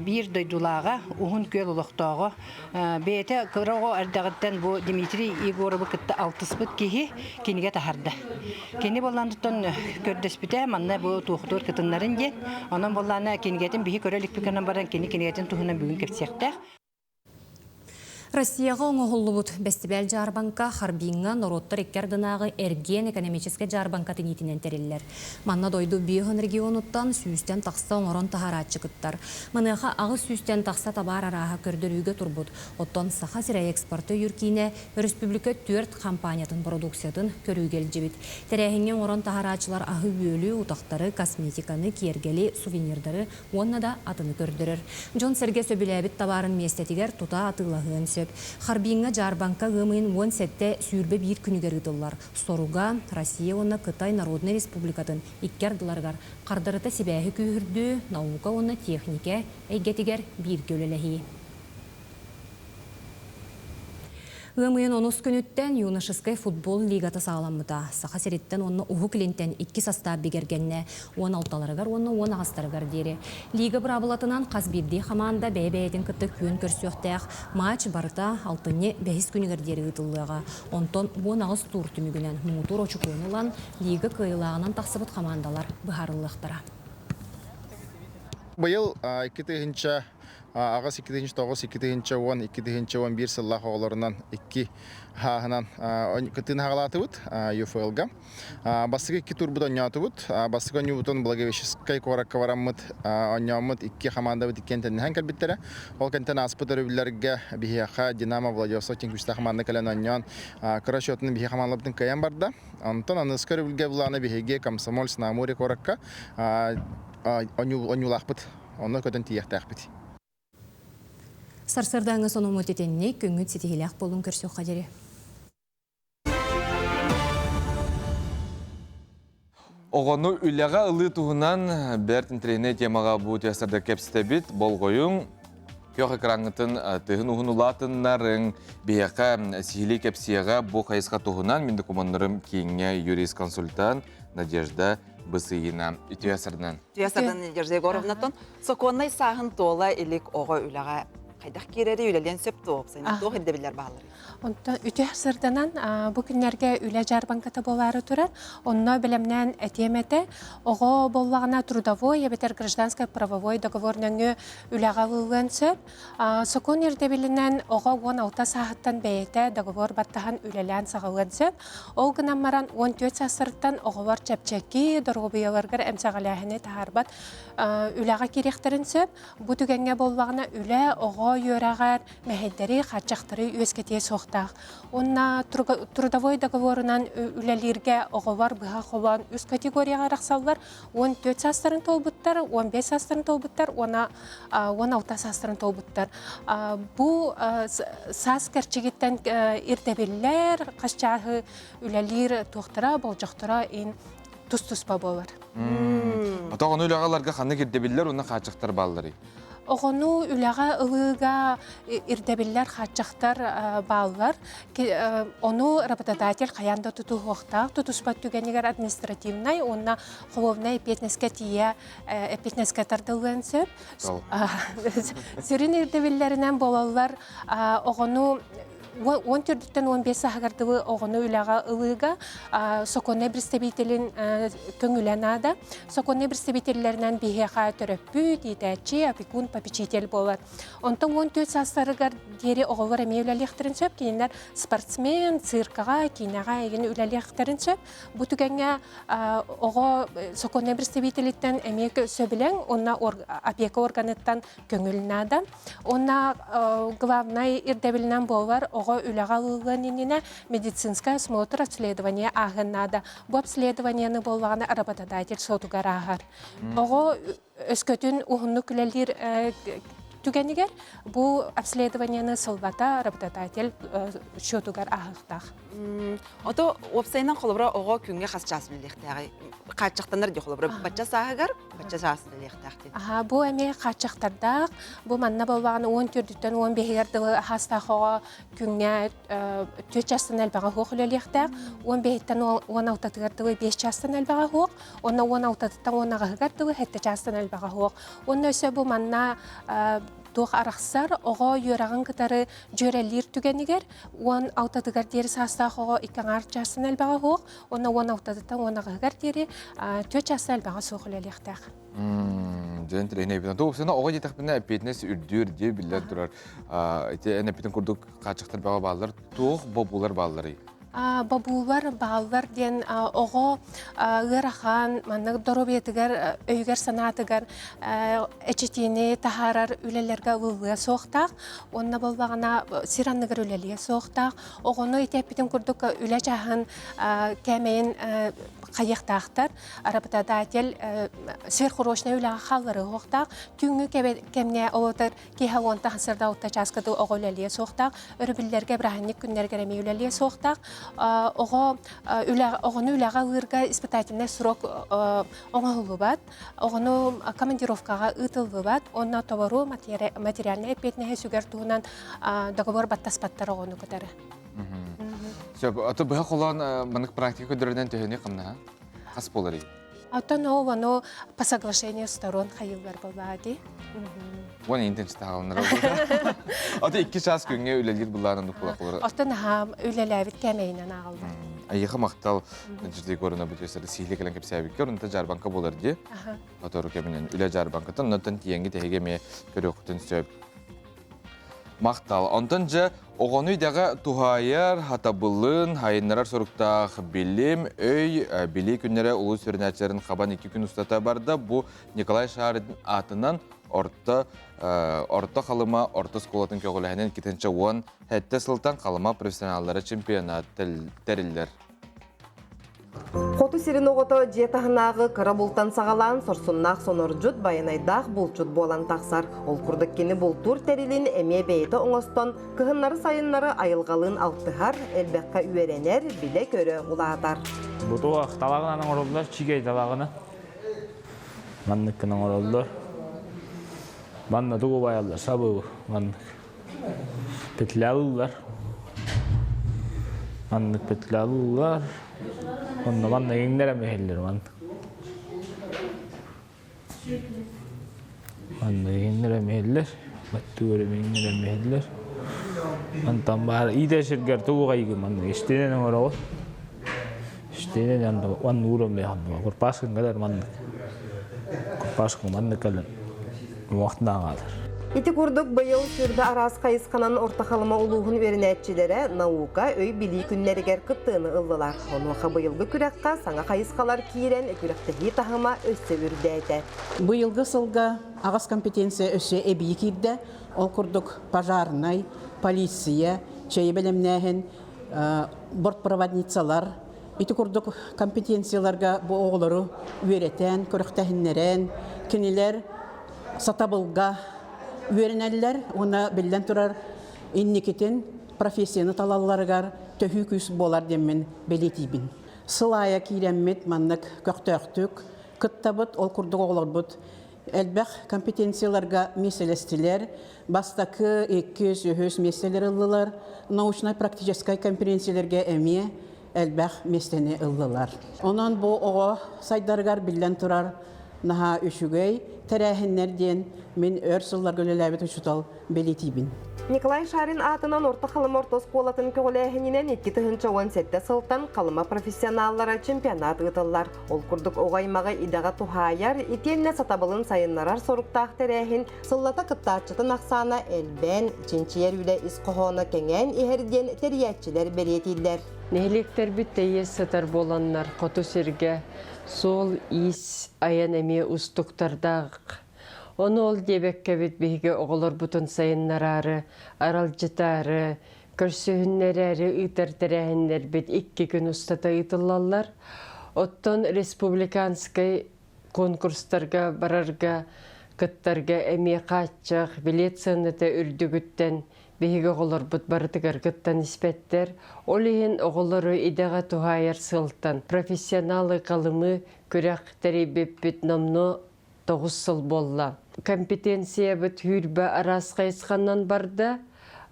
бір дойдулаға ұғын көл ұлықтағы. Бейті қырағы ардағыттан бұл Дмитрий Егоровы күтті 6 бұд кейі кинеге тахарды. Кені боландықтан көрдеспіте манна бұл туғытыр кытынларын ден. Онын болланы кенегетін бейі көрелік пікірнен баран кенегетін туғынан бүгін кепсекті. Россияға оңғылыбыт бәстібәл жарбанка Харбинға народтар еккердінағы әрген экономическе жарбанка тенетінен тәрелілер. Манна дойду бейхін регионуттан сүйістен тақса оңырын тахаратчы күттар. Маныға ағыз сүйістен тақса табар араға көрдірүйге тұрбыт. Оттан саха сірә экспорты үркейіне республика 4 компаниятын продукциятын көрігел жебет. Тәрәхінген орын тахаратчылар ағы бөлі, утақтары, косметиканы, кергели, сувенирдары онна да атыны көрдірір. Джон Серге сөбіләбіт табарын местетігер тута атылағын сөп. Харбинға жарбанка ғымын 10 сәтті сүйірбе бір күнігер ұдылар. Соруға Россия оны Қытай Народный Республикатын иккерділарғар. Қардарыта себәхі күйірді, наука оны технике әйгетігер бір көлеләхи. Гымыйын онус күнүттен юношескай футбол лигаты сағаламыда. Саха сереттен онны уху килинтен 2 состав бигергенне 16-ларыгар, онны 10-ағыстарыгар дері. Лига бұрабылатынан Қазбирди хаманда бәйбәйетін кітті күйін көрсіқтәқ матч барыта 6-5 күнігер дері ұтылыға. Онтон 10-ағыз тур түмігінен мұңытур очукуынылан лига кыйлағынан тақсыбыт хамандалар бұхарылықтыра. Быйыл 2-нче агыс 2-нче 9 2-нче 10 2-нче 11 сыллах оголорунан 2 хагынан кытын хагалатыбыт ЮФЛга. Басыгы 2 тур бутон ятыбыт. Басыгы ньютон благовещенская коракка бараммыт оньямыт 2 команда бит кентен хан калбиттере. Ол кентен аспытыр билерге бихиха Динамо Владивосток тиңкүстә команда калан оньян крашотны бихи командаларын каян барда. Антон аныскыр билге буланы бихиге Комсомольск на море коракка оньулахпыт. Онны көтен тияқтақпыт. Сарсырдаңы соны өтетенне көңіт сетігіләқ болын көрсі қадері. Оғыны үліға ұлы туғынан бәртін трейне темаға бұл тиясырда кәпсітәбіт бол қойың. Көқ экраңытын тұғын ұғын ұлатынларын бейіқа сихили кәпсияға бұл қайысқа туғынан менді командырым кейінге юрист-консультант Надежда Бысыйына тиясырдан. Тиясырдан Надежда Егоровнатон. Соконнай сағын тола елік оға үліға қайдақ керері үлелен сөп тоғып. Сайын тоғы елді білер бағылыр. Онтан үтә сырданан бу көннәргә үлә жарбанката болары турар. Онно белемнән әтемәтә ого боллагына трудовой, бетер гражданское правовой договорның үләгә булган сөп. Сокон ирдә биленнән ого 16 сағаттан бәйетә договор баттаһан үләлән сагылган сөп. Ол гына маран 14 сасыртан оговар чапчаки доргобыяларга әмсәгаләһенә тахарбат үләгә кирәктерен сөп. Бу түгәнгә боллагына үлә ого йөрәгәр мәһәддәри хатчактыры үскәтә сохтак. Онна трудовой договорынан үләләргә оговар быга хован үз категорияга рахсаллар 14 састырын толбуттар, 15 састырын толбуттар, 16 састырын толбуттар. Бу сас керчигиттен ирдәбелләр, кашчагы үләләр тохтара, болжактыра ин тус-туспа болар. Атаганы үләгаларга ханны кирдәбилләр, уны хачыктар баллары. Оғыну үләға ылыға ирдәбелләр хатчақтар баллар. Оны работодатель қаянда тұту хоқтақ, тұтуспат түгенегер административнай, онна қоловнай эпетнеске тия эпетнеске тардылған сөп. Сүрін ирдәбелләрінен болалар оғыну 14-15 сағардығы оғыны үләға ылыға соконне представителін көңіләнада. Соконне представителерінен бейхеға түріппі, дейтәтчі, опекун, попечитель болар. Онтан 14 састарығар дері оғылар әме үләліқтерін сөп, кейіндер спортсмен, циркаға, кейінаға еген үләліқтерін сөп. Бұ түгенге оғы соконне представителеттен әме сөбілен, онна опека органыттан көңілінада. Онна главнай ирдәбілінен болар, оғы үләға ұлғанынына медицинское осмотр обследование ағыннада. Бұл обследованияны болғаны работодатель сотугар ағар. Оғы өскөтін ұғынны күлелер түгенігер, бұл обследованияны сылбата работодатель сотугар ағықтақ. Ото опсайнан қолыбыра оғы күнге қас жасы білектәғі. Қатшықтаныр де қолыбыра бача сағығар, бача жасы білектәғі. Бұл әме қатшықтардақ, бұл манна болғаны 14-тен 15-ерді хастақыға күнге 4 жастан әлбаға хоқ үлелектәғ, 15-тен 16-тығырды 5 жастан әлбаға хоқ, оны 16-тен 10-ғығырды 7 жастан әлбаға хоқ. Оны өсі бұл манна тоқ арақсар, оға үйерағын қытары жөрелер түгенігер, 16-тығыр дері састақыға 2 жастан әлбаға хоқ, оны 16-тен 10-ғығыр дері 4 жастан әлбаға соқ үлелектәғ. Ден трейне битен. Тоғысына оға жетақпіне әпетінес үрдір де білдер тұрар. Ән әпетін күрдік қачықтар баға балылар, тоқ бобулар балылары. Бабулар, баллар ден оғы ғырахан, маннық доробетігер, өйгер санатығар, әчетені тахарар үлелерге ұлыға соқтақ, онына болбағына сиранныгар үлеліге соқтақ, оғыны етеппетін күрдік үле жағын кәмейін қайықтақтар, работодатель сверхурочный үлеға қаллары оқтақ, түңі кәмне олатыр кейха онта хасырда отта жасқыды оғы үлеліге соқтақ, өрібілерге бірахынник күннерге әме үлеліге соқтақ, оғыны үләға ұлырға испытательный срок оңағылы бат, оғыны командировкаға ұтылы бат, онна товару материальный әпетіне сүгер туғынан договор баттаспаттар оғыны көтәрі. Сөп, аты бұға қолан мұнық практика көдірден төхіне қымна? Қас болар ей? Аттан оно по соглашению сторон хайылдар болбады. Оны интенші тағалыныр олды. Аты 2 час күнге үлелер бұларын ұқылақ олар. Аттан үлеләбіт кәмейінен ағылды. Айығы мақтал жүрдей көріні бұтесері сейлі кәлін кеп сәбеккер, ұнта жарбанка болар де. Отору кәмінен үлі жарбанкатын, ұнтан тиенгі тәйге ме көрі оқытын сөп. Мақтал. Онтан жа оғаны үйдегі тухайыр, хатабылын, хайынларар сұрықтақ білім, өй, білей күннері ұлы сөрінәтчерін қабан 2 күн ұстата барды. Бұл Николай Шарыдың атынан орта қалыма, орта сколатын көгіләхінен кетінші 10 әтті сылтан қалыма профессионалдары чемпионат тәрілдер. Қоту сирин оғыты жетахынағы кыра бұлтан сағалан сорсуннақ соноржуд байынайдақ бұлчуд болан тақсар. Ол күрдік кені бұлтур тәрілін әме бейті оңыстон, кығынлары сайынлары айылғалын алтығар, әлбәққа үйеренер, біле көрі ұлағатар. Бұтуға талағынан орылдар, чигей талағыны. Маннықкының орылдар. Манна туғы байалдар, сабығы маннық. Петлялылар. Маннық петлялылар. Onda manna yenglere mehiller man. Manna yenglere mehiller. Battuğu yenglere mehiller. Man tam bahar ide şirker tuğu kayıgı manna. İştene ne var o? İştene ne anda wan uğram mehanma. Kurpaskın kadar manna. Kurpaskın manna kadar. Vaxtına kadar. İti kurduk bayıl sürde araz kayıskanan ortaqalıma uluğun verinetçilere nauka öy bilii günleriger kıttığını ıldılar. Onu bayılgı kürekka sana kayıskalar kiren kürektehi tahıma össe ürdeydi. Bu yılgı sılga ağız kompetensiya össe ebiyi kirde. Ol kurduk pajarnay, polisiya, çayı belemnähen, bortprovodnitsalar. İti kurduk kompetensiyalarga bu oğulları üretен, kürektehinleren, kiniler satabılga, Üyereneliler ona bilden turar innikitin profesiyonu talallargar töhü küs bolar demin beletibin. Sılaya kirenmet manlık köktöktük, kıttabıt ol kurduk oğlarbıt. Elbək kompetensiyalarga meselestiler, bastaki 200 meseleler ıllılar, naучно-практической konferensiyalarga emiye elbək mesleni ıllılar. Onun bu oğa saydargar bilden turar naha üşügey, terəhinlərdən men örsıllar gölələbət uçutal beletibin. Николай Шарин атынан орта қалым орта сколатын көгіләхінінен 2-17 сылтан қалыма профессионаллары чемпионат ұтылар. Ол күрдік оғаймаға идаға тухайар, итенне сатабылын сайынларар соруқтақ тәрәхін, сыллата қыттачытын ақсана әлбән, ченчиер үлі исқоғаны кәңән ихерден тәриятчілер беретілдер. Нәйліктер бүттейе сатар боланлар қоту серге, сол ис аян әме ұстықтардағы. Оны ол дебекке бит биге оғылар бұтын сайынларары, аралжытары, көрсөһүннәрәре ытар-тәрәһеннәр бит 2 күн устата ытыллалар. Оттон республиканскай конкурстарга барарга, кыттарга әме каччак, билет сыныты үрдүгүттен биге оғылар бұт барытыгар кыттан испеттер. Олиһин оғылары идеға тухайар сылтан. Профессионалы калымы көрәк тәребеп бит номно 9 сыл болла. Компетенция бит хүрбә арас кайсқаннан барды,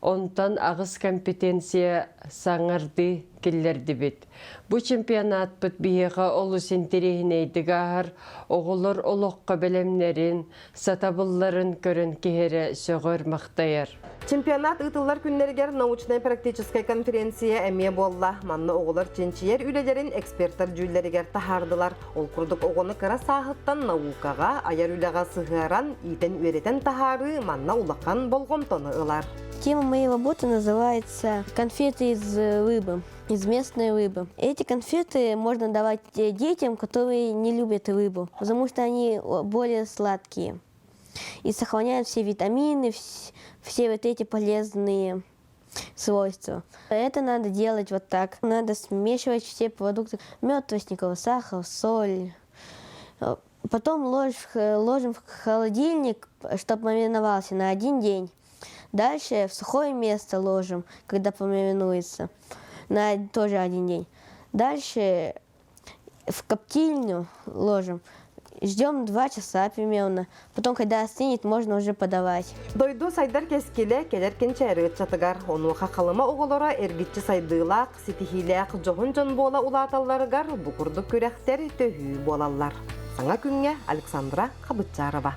онтан ағыз компетенция саңарды келлерді бит. Бу чемпионат бит биеға олус интерегінейдігағар, оғылар олыққа білемнерін, сатабылларын көрін кехері сөғір мақтайыр. Чемпионат ытыллар күннергер научно-практической конференция әме болла. Манны оғылар ченчиер үлелерін эксперттар жүллерігер тахардылар. Ол күрдік оғыны кыра сағыттан наукаға, аяр үлеға сығыран, итен өретен тахары манна улаққан болғымтоны ылар. Тема моей работы называется «Конфеты из рыбы», из местной рыбы. Эти конфеты можно давать детям, которые не любят рыбу, потому что они более сладкие и сохраняют все витамины, все вот эти полезные свойства. Это надо делать вот так. Надо смешивать все продукты. Мед, тростниковый сахар, соль. Потом ложим в холодильник, чтобы мариновался на 1 день. Дальше в сухое место ложим, когда помаринуется, на тоже 1 день. Дальше в коптильню ложим ждем 2 часа примерно. Потом, когда остынет, можно уже подавать. Дойду сайдар кескеле келеркен чайрыт чатыгар. Онуға қалыма оғылора әргітчі сайдылақ, сетихилек жоғын жон бола улаталарыгар бұқырды көрәқтер төхі болалар. Саңа күнге Александра Қабытчарова.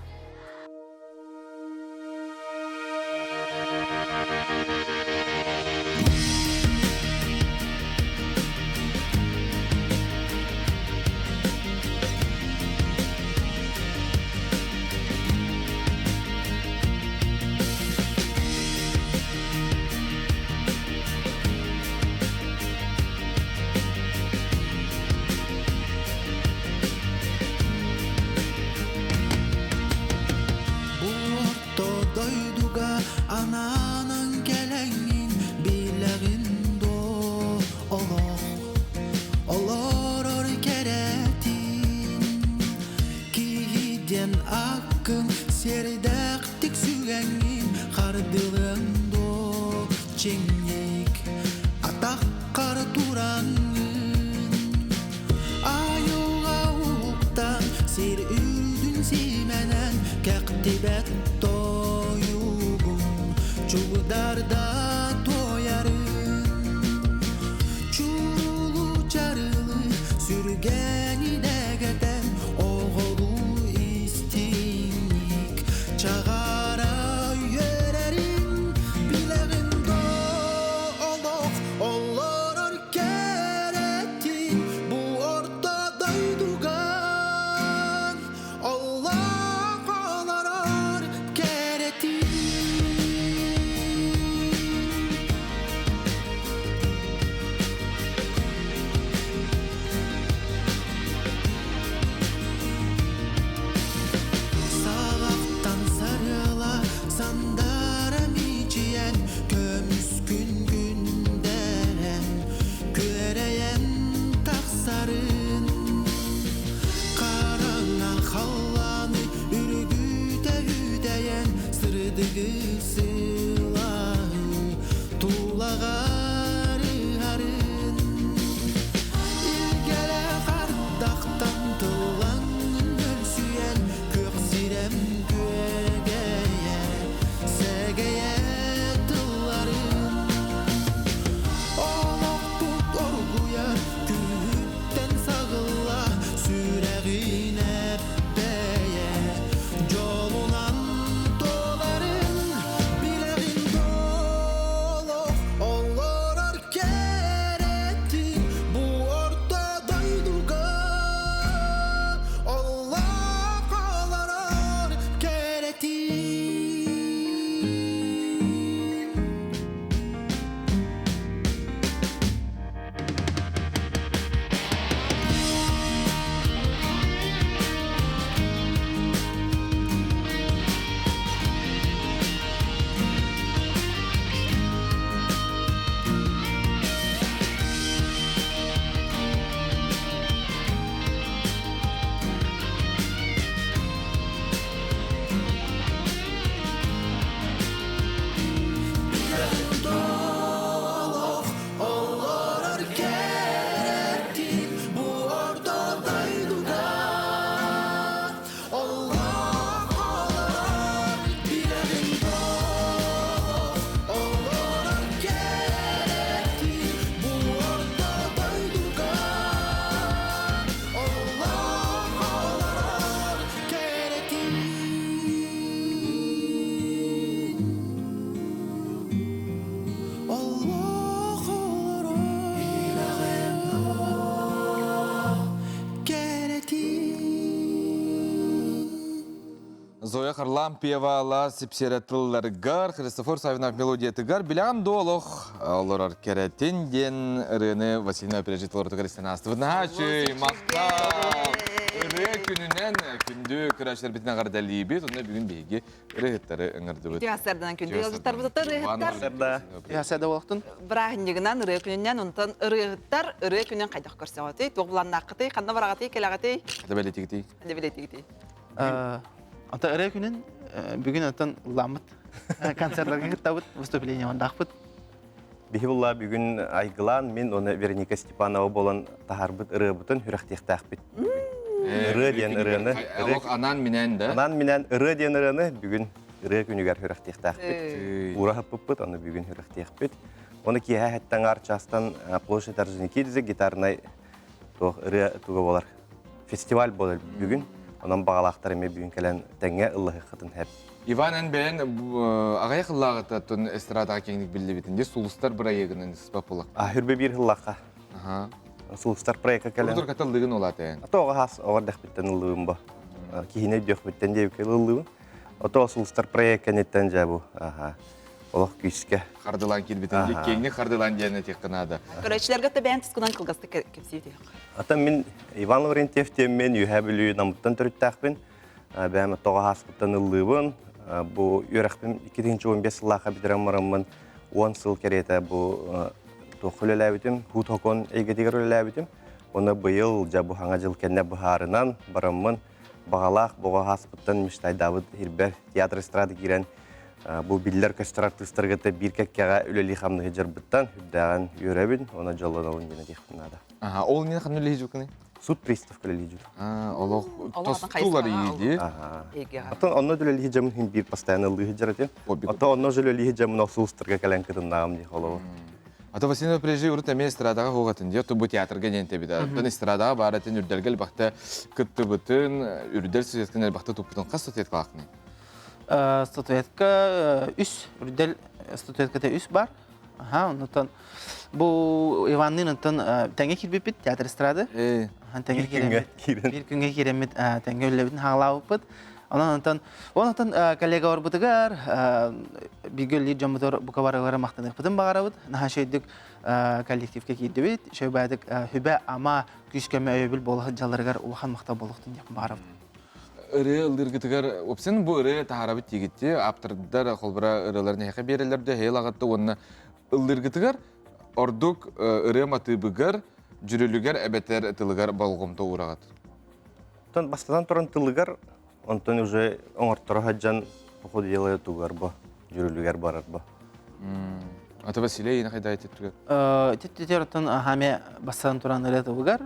Зоя Харлам певала сепсеретылларгар, Христофор Савинов мелодиятыгар, билям долох, олорар керетинден, Рене Васильевна пережитылар тугаристенасты. Вднахачы, мақтал! Ірі күнінен күнді күрәшілер бітіне ғарда лейбет, онда бүгін бейге ірігіттері үңірді бұд. Түйасырдан күнді ғылжыттар бұзыты ірігіттар. Түйасырда олықтың? Бірағынегінен ірі күнінен, онтан ірігіттар ірі күнінен қайдақ көрсе ғатай, тоғыланна қытай, қанда барағатай, келағатай. Қада бәлетігітай? Қада бәлетігітай. Ата ірі күнін бүгін өттен ұламыд. Концертларға күттабыд, выступление ондақпыд. Бихилла бүгін айгылан, мен оны Вероника Степанова болан тахарбыт ыры бұтын хүрәқтеқтақ бит. ыры диэн ырыны. Анан менен да? Анан менен ыры диэн ырыны бүгүн ыры күнүгер хүрәхтиэхтаахпыт. Ура хыппыппыт, аны бүгүн хүрәхтиэхпит. Оны киһэ хэттен арчастан площадь торжники дизе гитарнай ыры туга болар. Фестиваль болар бүгүн. Онан багалаактар эме бүгүн келен теңге ыллыхы хытын хэп. Иван бен агай кыллагыта тон эстрадага кеңдик билди битинде сулустар бирайыгынын спапылак. Хүрбе бир хыллакка. Ага. Сулустар проекта келен. Кутур катылдыгын олаты. Атога хас ордах биттен ыллыгын ба. Кихине бьох биттен деп ыллыгын. Ото сулустар проекта неттен жабу. Ага. Олох күскә. Кардылан килбитинде кеңне кардылан дияне тек кынады. Көрәчләргә тәбән тускынан кылгасты кепсиде. Ата мен Иван Лаврентьев темен юһәбилү намыттан төрүттәхбин. Бәм атога хас биттен ыллыгын. Бу юрахбин 2015 елларга битерәм мараммын 10 ел керете бу тохлеләбитим, хутокон әйгәдигәрләбитим. Оны быел жабу хаңа жыл кенне баһарынан бараммын багалак бога хаспыттан Миштай Давыд Ирбер театр эстрада кирен бу биллер көстөр артистларга бир кеккәгә үлели хамны җырбыттан хүддәгән юрәбин, оны җаллануын генә дихнада. Ага, ол не ханны лежукны? Суд пристав көлели җур. Олох тостулар иде. Ага. Ата онны дүлели җамын хин бир постоянно лыгы җырды. Ата онны җөлели җамын осулстырга калан кытындагым ди холо. Ата Василий прежде урта эстрадага хогатын ди, то бу театрга денте бида. Тон эстрадага баратын үрдәргәл бакта кытты бутын, үрдәл сөйәткән бакта туптан кас сөйәткәлакны. Статуэтка үс, үрдәл статуэткада үс бар. Ага, оннан бу Иванның онтан тәңге кирбит театр эстрада. Тәңге киремет. Бир күнгә киремет, тәңге үлләбитен хаглабыт. Оннан коллега бар бутыгар, бигөлли жамдор букаваралары мактанып бутын багарабыт. Наха шөйдүк коллективке кирдибит. Шөй бадык хүбә ама күскәмә өйбил болгы жалларгар улхан макта болуктун деп барып. Ыры ылдыргытыгар опсен бу ыры тахарабыт тигитти, аптырдар холбара ырыларын хәка берелерде хейлагатты онна ылдыргытыгар ордук ыры матыбыгар жүрүлүгөр эбетер тылыгар болгомто урагат. Тон бастан туран тылыгар онтон уже оңортора хаджан походу делает тугар ба жүрүлүгөр барар ба. Ата Василий ина кайда айтыптыгар? Теттертон хаме бастан туран ыры тугар.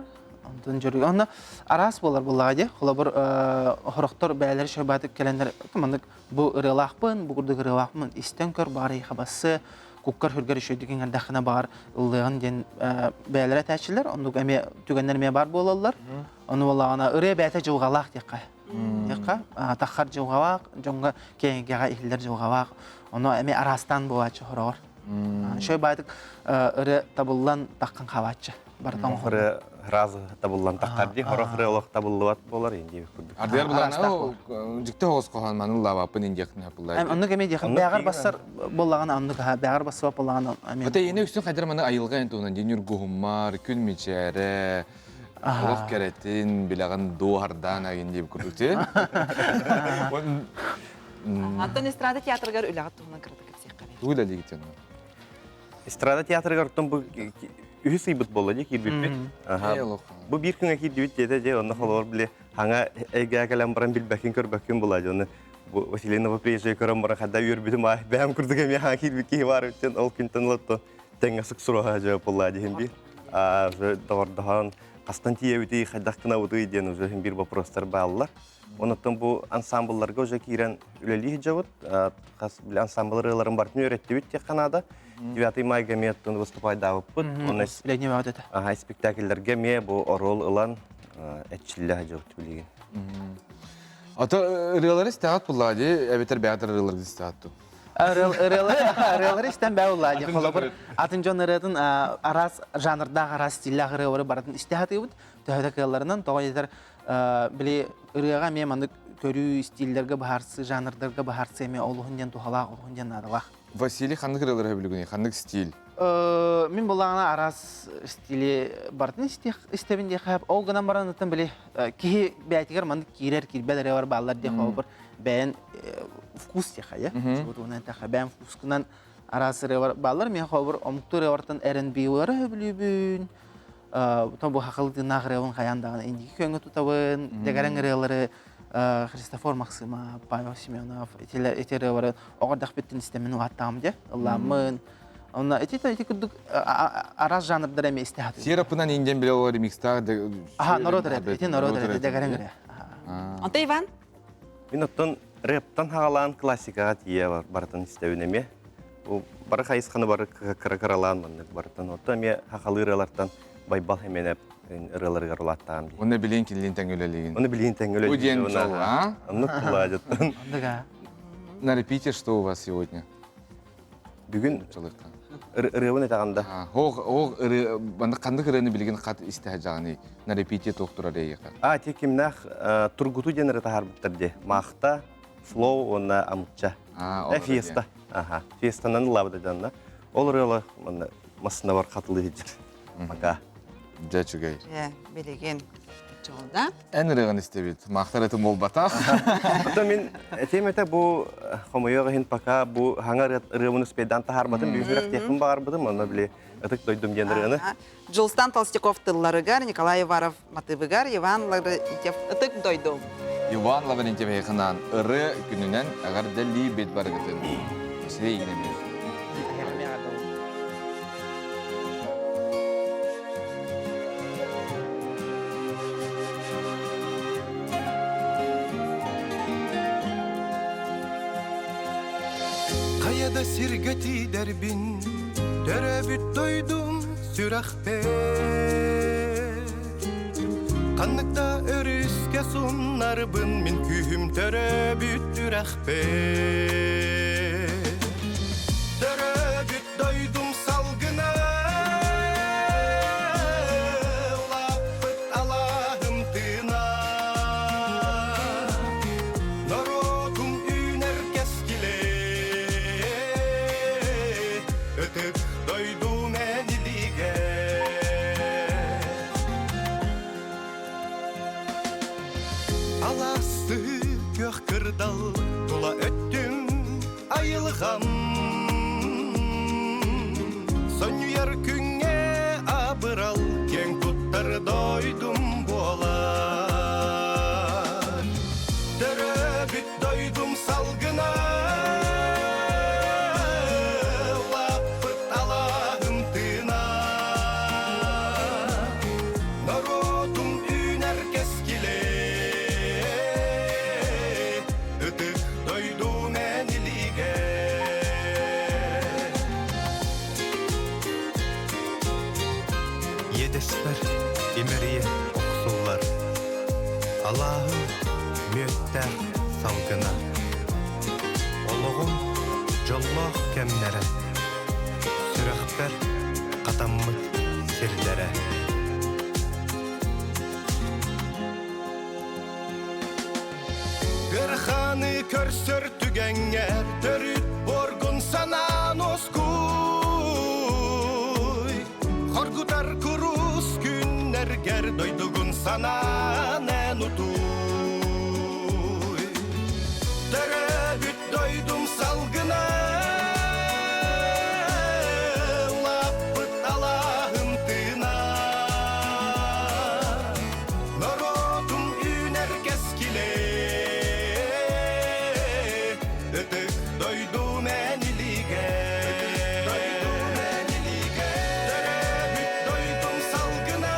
Онтон жүрүг. Онда арас болар буллага де. Хола бир хороктор бәйләр шөбәтик келендер. Тумандык бу ырылакпын, бу курдык ырылакпын. Истен көр бары хабасы, куккар хүргәр шөйдигән дәхнә бар, ыллыгын ден бәйләр тәчиләр. Ондук әме түгәннәр ме бар булалар. Оны буллагана ыры бәйтә җугалак дикка. Дикка, тахар җугалак, җонга кеңгәгә иһләр җугалак. Оны әме арастан булачы хорор. Шөбәтик ыры табылган таккан хавачы. Бартан хоры разы табылган тахтарди хорохры олох табыллыбат болар инде күрдүк. Ардер булана жикте хос калган манын лавапын индекне буллар. Аны кеме дигән бәгәр басар буллаган аны бәгәр басып буллаган. Ата ене үстүн кадәр маны айылган тунан денюр гуммар, күн мичәре. Олох керетин билаган дуардан инде күрдүк. Антон эстрада театрга үләгәт туган кырды кепсек. Уйда дигитен. Эстрада театрга тон бу үһүсыйбыт болду кирбит. Бу бир күнгө кирбит деде, онда холор биле хаңа эге калам баран билбәкин көрбәкин булады. Оны бу Василина приезжай көрөм бара хада үрбитим ай бәм күрдүк эме хаңа кирбит ки бар үтен ол күнтен лотто теңге суксурага жап булады химби. Дордахан кастан тиебити хадактына уды ден уже бир вопростар баллар. Онотон бу ансамбльларга уже кирен үлели жабыт. Кас биле ансамбльларын бартын өйрәтте бит Канада. 9 майга меттон выступать давып. Оны спектакль вот это. Ага, спектакльләргә ме бу орол ылан әтчилләр җавап билеген. Ата реалист театр булады, әбетер бәятыр реалист театр. Реалистен бәулады. Холобыр атын ыратын арас жанрда арас стильлә гыры барын истихаты бут. Тәһәкәлләреннән тагыйдер биле ырыга ме маны көрүү стильләргә баһарсы жанрдырга баһарсы ме олуһундан тухала олуһундан надыла. Василий ханнык реалист билеген, ханнык стиль. Мин булгана арас стиле бартын истебинде хап ол гынан баранытын биле ки бәйтигер маны кирер кирбәләре бар баллар ди хобыр бәен вкус я хая вот он это хабам вкускынан арасы баллар мен хобыр омтур ортан R&B вары билүбүн там бу хакылды нагревын хаяндагы инди көңгө тутабын дегәрәң реалары Христофор Максима, Павел Семенов, эти реалары огырдак биттин истемен уаттам де Алламын Онна эти күрдүк арас жанрдар эме истехат. Серапынан инден биле ол ремикстар. Аха, народред, эти народред дегенере. Anta Иван? Мен оттон рэптан хагалаан классикага тие бартын истебинеме. Бу бары хайысқаны бары каралаан маннык бартын. Отто эме хакалыралардан байбал хеменеп ырыларга рулаттаам. Оны билен килин теңөлелеген. Оны билен теңөлелеген. Уден жол, а? Онны куладыттан. На репите что у вас сегодня? Бүгүн ырыбын этаганда. Ол банда кандык ырыны билген кат истехажаганы на репите токтурар эйка. Тек кимнах тургуту денер тахарбыттырде. Махта, флоу, онна амутча. Фиеста. Аха, фиестанан лабда жанна. Ол ырылы масына бар катылы хиджир. Мака. Жачугай. Билеген жолда. Эн ырыгын истебит. Мактараты мол батак. Ото мен темете бу хомойога хин пока бу хаңар ырыбын спедан тахарбатын бүйрөк текин багарбыдым, аны биле атык дойдум денерыны. Жолстан Толстяков тылларыгар, Николай Иваров матыбыгар, Иван Лаврентьев атык дойдум. Иван Лаврентьев ханан ыры күнүнөн агар дели бет баргытын. Сирей генеме. Kayada sirgati derbin, döröbüt doydum sürahbe. Kanlıkta örüske sunarbın, min kühüm döröbüt dürahbe. Döröbüt doydum salgına, lapıt Allah'ım tığına. Narodum üner keskile, ötüp doydum eniliğe. Alası gök kırdal, dola öttüm ayılğam. Son yer küne abıral, ken kuttar doydum boğalar. Döröbüt doydum salgına, lapıt Allah'ım tığına. Narodum üner keskile, ötüp doydum eniliğe. Yedesper imeriye oksullar, Allah'ım müetter salgına. Oluğum jolloh kemlere, sürökber katammıt sirlere. Gırhanı körsör tügenger, törüt borgun sanan oskuy. Korkutar kurus günler ger, doydugun sanan en utuy. Döröbüt doydum salgına, lapıt Allah'ım tığına. Narodum üner keskile, ötüp doydum eniliğe. Döröbüt doydum salgına,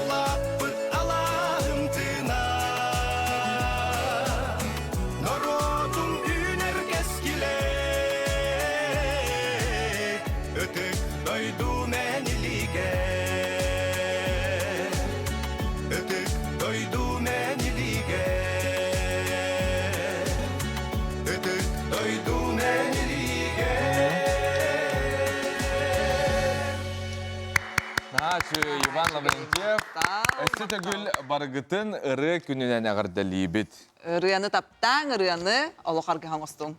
lapıt Allah'ım tığına. Narodum üner keskile, ötüp doydum eniliğe. Ötüp doydum eniliğe. Ötüp doydum eniliğe. Naçı Иван Лаврентьев. Эсте гүл баргытын ыры күнүнөн агар дели бет. Рыяны таптаң, рыяны олоқарға хаңыстың.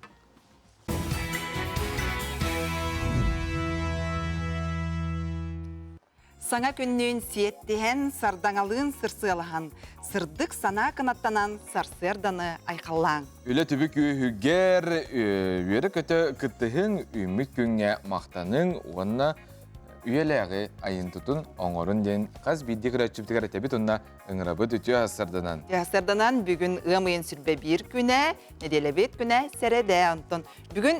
Саңа күннен сиеттен сардаңалын сырсылыған, сырдық сана кынаттанан сарсерданы айқаллаң. Үлі түбі күйігер үйері көті күттіхін үміт күнге мақтаның оғанна үйеләғі айын тұтын оңырын ден қаз бидді күрәтчіптігер әтебет онна ұңырабы түтіе асырданан. Асырданан бүгін ұмайын сүрбе бір күні, неделебет күні сәреді антон. Бүгін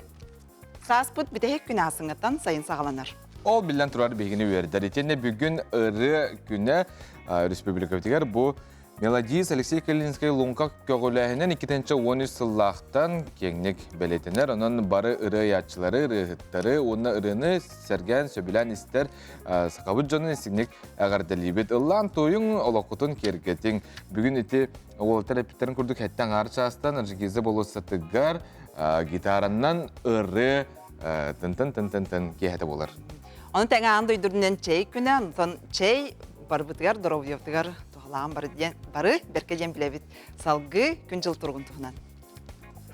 Саспыт битehek күнә асыңыттан сайын сағаланар. Ол билен турар бегini verdi. Etende bugün ırı güne Respublika bitiger bu Melodis Alexey Kalinskay Lunka kögüləhinin 2-13 yıllaqdan kenglik belirtiner. Onun barı ırı yatçıları, ırı hıtları, onun ırını sergen söbülen ister sakabıcının isignik ağardalibet. Illan toyun olakutun kerketin. Bugün iti oğul terapitlerin kurduk hetten arçastan ırjigizde bolu satıgar gitarandan ırı tın kehete bolar. Onun təңәğін duyduğundan çey günə, ondan çey barbıtıgar, doroviyovtıgar, tuğalağın barı berkeden bilebit salgı gün jıl turgun tuğunan.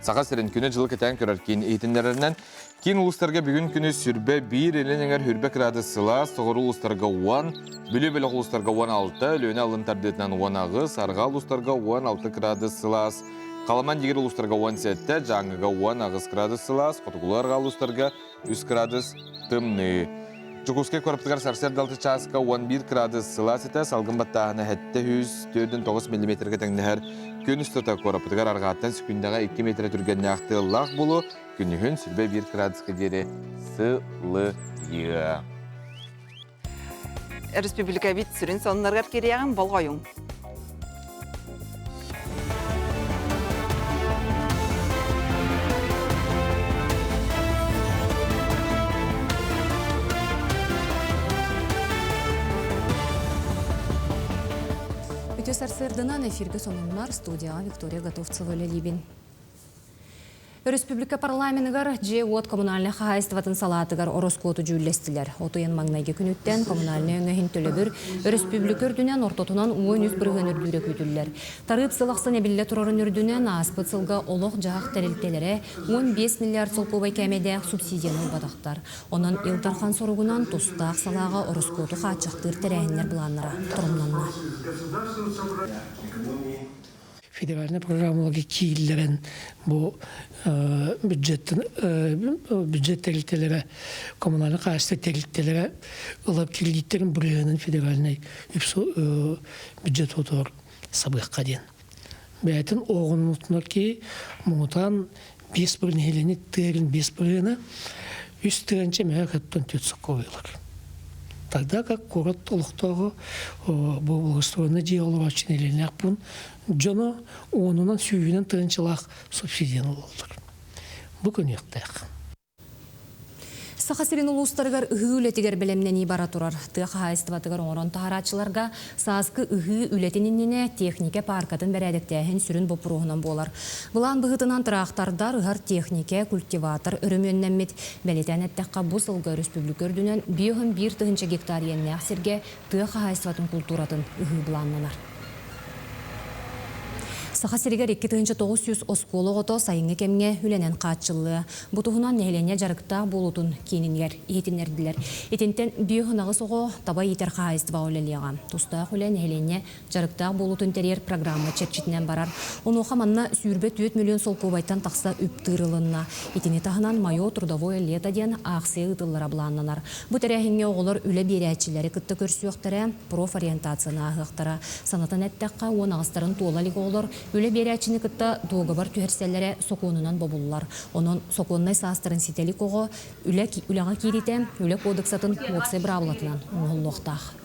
Sağa serin günü jıl keten körerkin eğitimlerinden kin uluslarga bugün günü sürbe 1 elin eğer hürbek radı sıla, soğuru uluslarga 10, bülü uluslarga 16, löne alın tardetinden 10 ağı, sargal uluslarga 16 gradı sılas, Kalaman digir uluslarga 17, жаңыга 10 ağız gradı sılas, kotukularga uluslarga 3 gradı tımnı. Çukuske koruptıgar sarser daltı çaska 11 gradı sılas ete, salgın battağına hette 104-9 mm getengneher gün üstüta koruptıgar argattan sükundaga 2 metre türgenine aktı lağ bulu, günühün sürbe 1 gradıska deri sılıyı. Respublika bit sürün sonlargar kereyağın bol koyun. Сарсырдынан эфирге сонунлар студияға Виктория Готовцева Лебин. Республика парламентігар же от коммунальный хозяйстватын салатыгар ороскоту жүлестілер. Отуян маңнайге күніттен коммунальный өңәхін төлөбір республика үрдінен ортотунан уын үз бірген үрдүрі көтілер. Тарып сылақсын әбілі тұрарын үрдінен аспыт сылға олық жағық тәрелтелері 15 миллиард сылқобай кәмедәк субсидияны бадақтар. Онан илдархан соругунан тустақ салаға ороскоту қатшақтыр тәрәхінлер бұланлара тұрымланна. Федеральная программаларға кейілдерін бұл бюджет тәрілтелері, коммунальный қағысты тәрілтелері ұлап кредиттерін бірігінің федеральный бюджет отыр сабыққа ден. Бәйтін оғының ұтыныр ки мұғытан 5 бірін хелене тәрін 5 біріні үст тәрінче мәр қаттан төтсік қойылыр. Тогда как город толықтағы бұл жей олар үшін елені ақпын, жоны онынан сүйінен тәріншілақ субсидияны олдыр. Бұл күн еқтайық. Сахасырин улустаргар ыхы үлетигер белемнен ибара турар. Тыах хайстватыгар оңорон тахарачыларга саскы ыхы үлетининне техника паркатын берәдектәһен сүрін бопруғынан болар. Бұлан бұғытынан тұрақтардар ыхар техника, культиватор үрімөннәммет бәлетән әттәққа бұл сылғы республика үрдінен 1,1 гектар енне ақсерге тыах хайстватын культуратын ыхы бұланнанар. Сахасыригар 2,900 осколы ғото сайыңы кемге үленен қатшылы. Бұтығынан нәйлене жарықтақ болутын кейініңер, етінерділер. Етінтен бүйіғынағы соғы таба етер қағайыстыва олелеға. Тұстақ үлен нәйлене жарықтақ болутын терер программа черчетінен барар. Оны оқаманна сүйірбе 4 миллион сол көбайтан тақса үптірілінна. Етіне тағынан майо трудовой лета ден ақсы ұтылыра бұланнанар. Бұ тәрәхінге оғылар үлі берәтшілері күтті көрсіуқтары профориентацияны ағықтара. Санатын әттәққа он ағыстарын туолалығы олар Үлі берәчіні күтті доғыбар түхерселері соқуынынан бобулылар. Оның соқуыннай састырын сетелік оғы үліға кереті үлі кодексатын оқсы бравылатынан оңылуқтақ.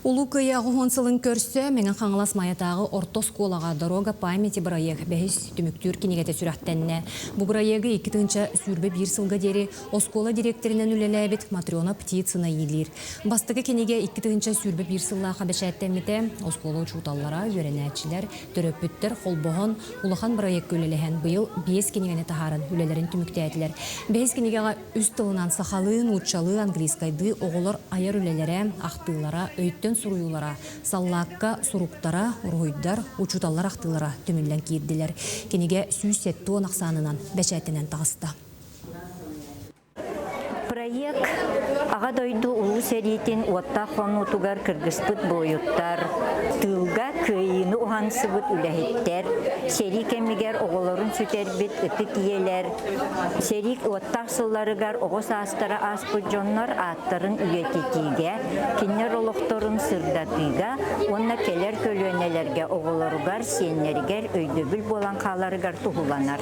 Улукы яғуын сылын көрсі, менің қаңылас маятағы ортос колаға дорога памяти бұрайық бәхіс түміктүр кенегеті сүрәттенне. Бұ бұрайығы 2-ші сүрбі 1 сылға дері оскола директоринен үлеләбет Матриона Птицына елер. Бастығы кенеге 2-ші сүрбі 1 сылға қабешәттенметі оскола ұчуталлара, өренәтшілер, төрөппіттер, қолбоғын, улахан бұрайық көлелеген бұйыл 5 кенегені тахарын үлелерін түміктәділер. 5 кенегеға үст тылынан сақалын, ұтшалы, английскайды, оғылар айар үлелері, ақтылара, өйттен суруюлара, саллакка, суруктара, ургуйдар, учуталлар ақтылара төміллен кейдділер. Кенеге сүйсетті онақсанынан бәшәтінен тағысты. Проект аға дойду улу сәретін уатта қонутугар кыргыспыт бойыттар, тылға көйіні ұғансыбыт үләхеттер, Серик эмигер оголорун сүтербит ытык иелер. Серик оттак сылларыгар огос астара аспыт жоннор аттарын үйетитиге, киннер олокторун сырдатыга, онна келер көлөнелерге оголоругар сеннеригер өйдөбүл болан каларыгар тухуланар.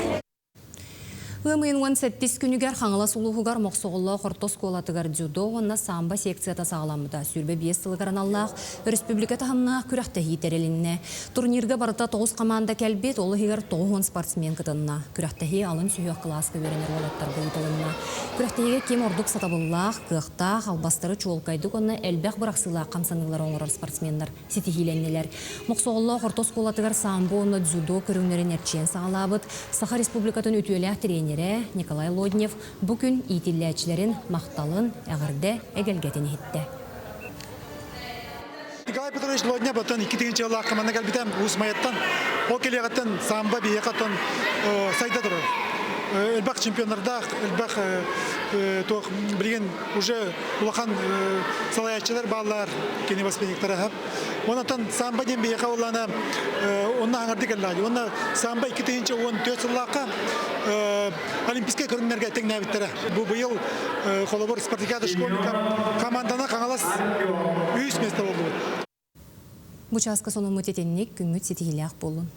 Лымын 18 күнігер қаңылас ұлығығар моқсоғылы қортос қолатығар дзюдо, онна самба секцията сағаламыда сүрбе 5 сылығаран Аллах республика тағымна күрәқті хейтерелінне. Турнирге барыта 9 команда кәлбет, олығығар 9 спортсмен кытынна. Күрәқтігі алын сүйек класқа веренер олаттар бұйтылынна. Күрәқтігі кем ордық сатабыллақ, қықтақ, албастыры чуолқайдық, онна әлбәқ бұрақсыла қамсанылар оңырар спортсмендар сетихиленнелер. Моқсоғылы қортос қолатығар самбо, онна дзюдо көріңнерін әрчен сағалабыд, Саха республикатын өтуелі тренер Николай Лоднев бүгін итилләчілерін мақталын әғірді әгелгетін етті. Николай Петрович Лоднев бұтын 2-ші жылы ақыманы кәлбітен ұсмайеттен, о келеғаттен самба бейеқаттен сайда тұрыр. Элбақ чемпионларда, элбақ білген уже ұлақан салаятчылар балалар, кені воспитанниктары хап. Онатан самба ден бейеқа оланы онна аңырды кәлләді. Онна самба 2-ші 14 жыллаққа олимпийская көрінлерге әтің нәбіттері. Бұл бұйыл қолабор спартакиада школьника командана қаңалас 3 месті болды. Бұчасқа соның мұтетеннік күнгіт сетігілі-ақ болын.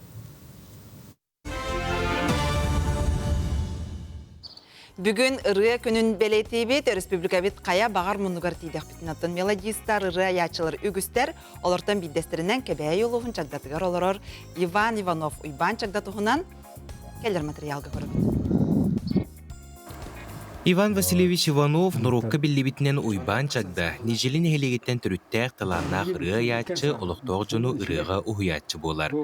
Бүгін ыры күнін бәлеті бет, республика бет қая бағар мұнығар тейдек бітінаттын мелодистар, ыры аячылар үгістер, олардан биддестерінен кәбәй олуғын чагдатығар оларыр Иван Иванов ұйбан чагдатығынан келер материалға көріп. Иван Васильевич Иванов нұрукка білібітінен ұйбан чагда, нежелін әхелегеттен түріттәқ таланнақ ыры аячы, олықтоқ жону ырыға ұхыятчы болар.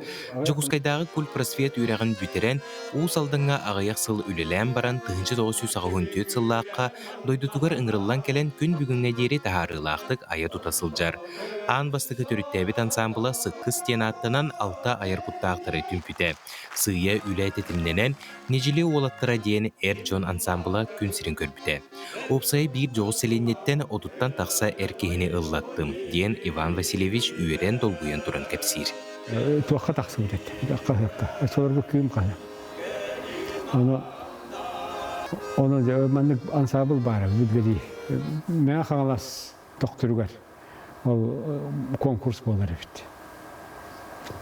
Жокускайдағы күл просвет үйрәғін бүтерен, ұс алдыңа ағаяқ сыл үлелән баран 1994 сыллаққа дойдутугар ыңырылан кәлен күн бүгінне дері тағарылақтық ая тұтасылжар. Аң бастығы түріттәбіт ансамбыла сыққы стенаттынан алта айыр құттақтары түнпіті. Сыя үлі әтетімненен, нежелі олаттыра дейін Жон ансамбыла күн сирин көрбіте. Опсай бір жоғы селенеттен отуттан тақса әркехіне ыллаттым, дейін Иван Васильевич үйерен долгуян тұран кәпсир. Туаққа тақсы өтетті, аққа-аққа. Соларға күйім қана. Оны мәнік ансамбыл бары, бүдгері. Мән қағалас тоқтырғар. Ол конкурс болар өтті.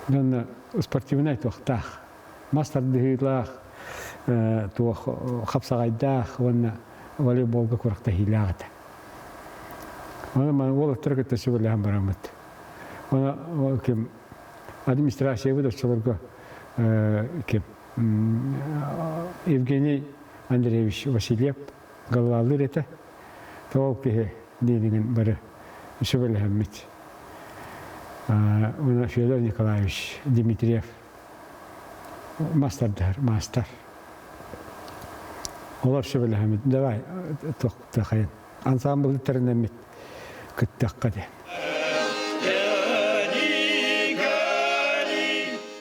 Мен спортивный туақтақ. Мастардығылақ, туақ қапсағайдақ, оны волейболға көріқті хилағыды. Оны мән ол тұрғытты сөйлеген барамыд. Оны кем администрация өді соларға Евгений Андреевич Васильев ғалалыр еті. Тоғыл кеге дейдеген бары сөйлеген мүт. Оны Федор Николаевич Дмитриев мастер. Олар сөйлеген мүт. Давай, тоқты қайын. Ансамблы түрінен мүт. Күттіққа де.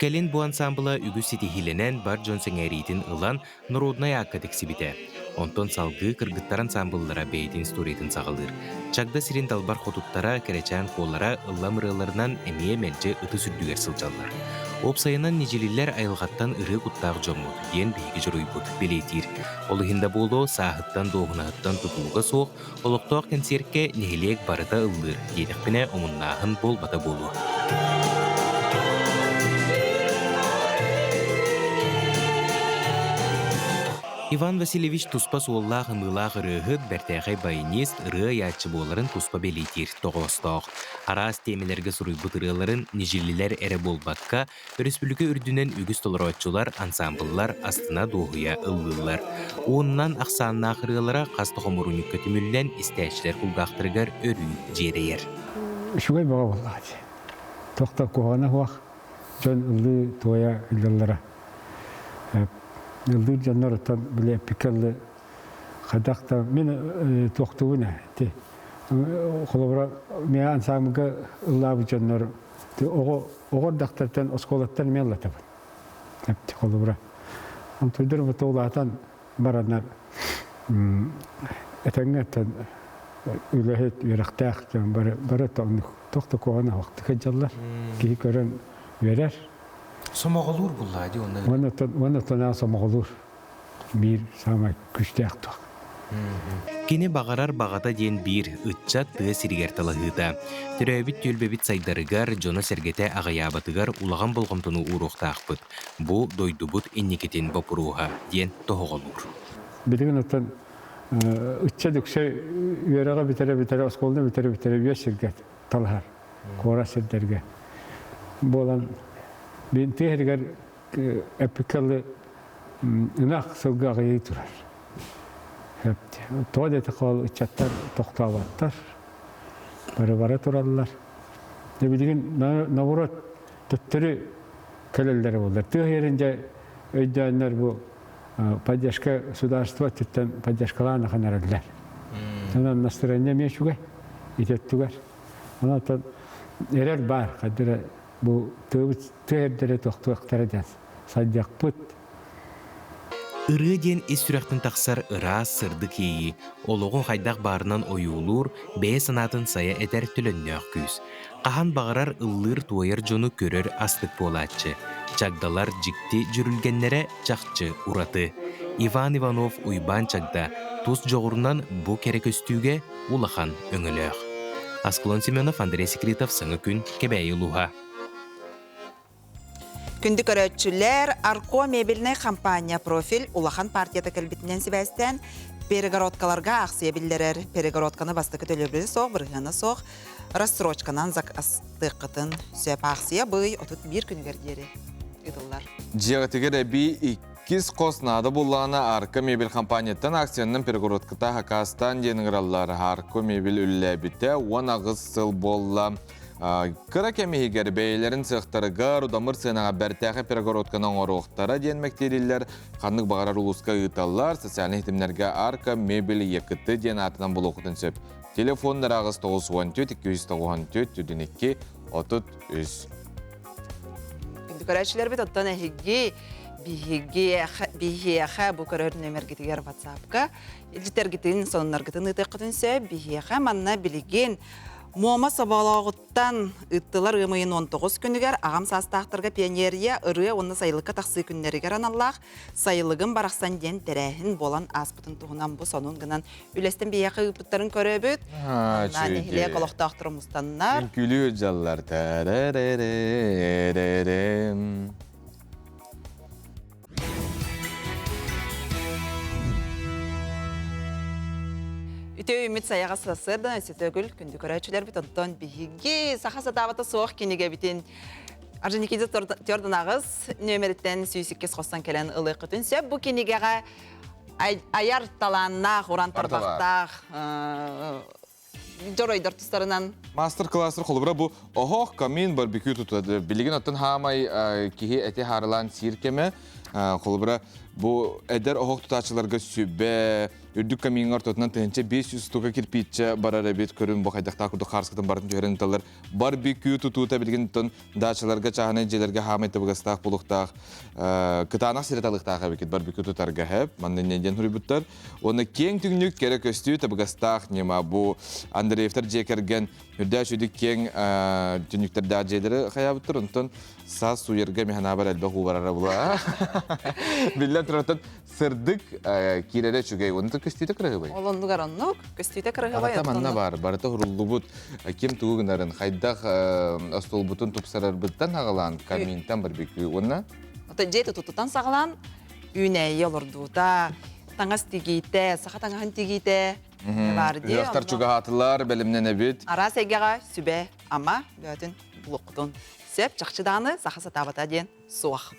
Кәлін бұ ансамбыла үгі сетихиленен бар Джонсон әрейдін ұлан Народная акадекси біте. Онтон салғы кыргыттар ансамбыллара бейдін сторетін сағылыр. Чагда сирен далбар хотуттара кәречан қолара ылламырыларынан әмие мәлже ұты сүрдігер сылжалар. Опсайынан нежелілер айылғаттан ұры құттағы жомуд, ден бейгі жұрой бұд белейтір. Олығында болу сағыттан доғынағыттан тұтылуға соқ, олықтуақ концертке нехелек барыта ұллыр, едіқпіне омыннағын бол бата болу. Иван Васильевич туспа суоллақ ымылақ ырығыд бәртәғай байнист ыры ячы боларын туспа белейтер тоғыстақ. Арас темелерге сұруйбыт ырыларын нежелілер әрі болбаққа республика үрдінен үгіз толыратчылар ансамблылар астына доғыя ыллылар. Онынан ақсаннақ ырылара қастықомырын көтімілден істәчілер құлғақтырғар өрі жерейер. Шуғай баға болады. Тоқта қоғана хуақ, жон ылы тоя ыллылара. Yıldır canlar atan bile pikallı kadakta men toxtuğuna te kolabora me ansamga ıllabı canlar te o daktardan oskolattan me allataban hepti kolabora antuydur bu toğlatan baranlar etengetten ülehet yaraktaqtan bara toxtu koğana vaqtı kajallar ki gören verer Somağılır bulladı onlar. Оны тона сомоғылыр. Bir самай күшті ақтық. Кини бағарар бағата ден бір ытчат тыа сиригер талahыта. Төрөбіт төлбебіт сайдарыгар, жона сергете ағаябатыгар улаған болғымтыны уруқтақпыт. Бу дойдубут энникетен бапыруға ден тоғылыр. Білген оттан ытча дүксе үйераға бітере, осколда бітере үйе сиргет талғар. Кора сирдерге. Болан ben tehrigar epikalı ınak sılgı ağayı turar. Hep tuvalete kal çatlar toxtavatlar. Bara turarlar. Ne bilgin navurat tüttürü kelelleri olurlar. Tığ yerince öйдәннәр bu поддержка государства титтен поддержкаларына ханараллар. Анан настроение мешуга итеттүгәр. Анан эрер бар, кадыр bu tığırdıra toxtuaqtaradan sadjaqput. Ыры ден ес сүрәқтін тақсар ыра сырды кейі. Олығын қайдақ барынан ойулур, бәе санатын сая әтер түліннөк күз. Қахан бағарар ыллыр туайыр жону көрір астық болатчы. Чагдалар жікті жүрілгенлері чақчы ураты. Иван Иванов уйбан чагда туз жоғырынан бұ керек өстүүге улахан өңілөк. Асклон Семенов, Андрей Секретов, сыңы күн кебәйі луға. Күнді көрөтчүлер Арко мебельный компания профиль улахан партията кәлбітінен себәстен перегородкаларға ақсия білдерер. Перегородканы бастықы төлөбірі соқ, бірғаны соқ, рассрочканан зак астықытын сөп ақсия бұй отут бір күнгердері ұдылар. Жиғатығыр әбі иккіз қоснады болағына Арко мебель компанияттан акциянның перегородкыта хақастан деніңіралар Арко мебель үлі әбіті 10 ағыз сыл болла. Кыра кемейгер бейлерин сыхтарыгар удамыр сынаға бәртәқі перегородканың оруқтара денмектерилер, қандық бағарар улуска ұйталар, социальный хитимлерге Арко мебель екіті ден атынан бұл оқытын сөп. Телефондар ағыз 994-294-2 отыт үз. Күнді көрәтшілер бет оттан әхіге бихеға бұл көрөр нөмер кетігер WhatsApp-ға. Елжітер кетігін сонынар кетігін ұтықытын сөп, бихеға манна білеген Мома сабалағыттан ыттылар ымайын 19 күнігер ағам састақтырға пионерия ұры оны сайылыққа тақсы күннерігер аналлақ сайылығын барақсан ден тәрәхін болан аспытын тұғынан бұл сонun гынан үлестен бейеқі ұпыттарын көрі бүт. Нәнехіле қолықтақтыры мұстаннар. Күлі өтжалар. Үте үміт саяға сасырдан өсеті өгіл күнді көрәтшілер біт онтон бігіге сақасы табаты соқ кенеге бітін Аржаникеде төрдің ағыз нөмеріттен сүйсіккес қостан кәлін ұлы құтын сөп. Бұл кенегеға аяр таланнақ, оран тарбақтақ, жоройдар тұстарынан. Мастер-классыр қолыбыра бұл оғық камин барбекю тұтады. Білеген оттын хамай кейі әте харылан сиркеме қолыбыра бұл әдер оғық тұтачыларға сөбе, үрдік каминғар тұтынан тәнче 500 тұға кірпетчі барар әбет көрін бұл қайдақта күрді қарсқытын барын жөрен талар. Барбекю тұтуыта білген тұн дачыларға чағына желерге хамайты бұғастақ бұлықтақ, кытанақ сиреталықтақ әбекет барбекю тұтарға әп, мандын неден хүрі бұттар. Оны кең түгінік керек өстүй табығастақ нема бұл Андреевтар жекерген үрдәш үдік кең түніктерді әжелері қая бұттыр. Онтын саз суерге механабар әлбі құбарара бұла. Білден тұратын сырдық керері чүгей. Оны көстейті кірігі бай? Олонды қараннық, көстейті кірігі бай. Ағатаманна бар. Барыта ғұрылды бұд. Кем тұғығынарын қайдақ остол бұтын тұпсарар бұттан ағалан каминтан барбекю. Онна? Жейті тұтытан сағалан үйнәйі олырдуыта. Таңас тегейті, сақа таңағын тегейті. Ұяқтар чүгі атылар, бәлімнен әбет. Ара сәйгеға сүбе, ама бөтін бұлыққытын. Сөп, жақшыдағыны сақасы табата ден суақ.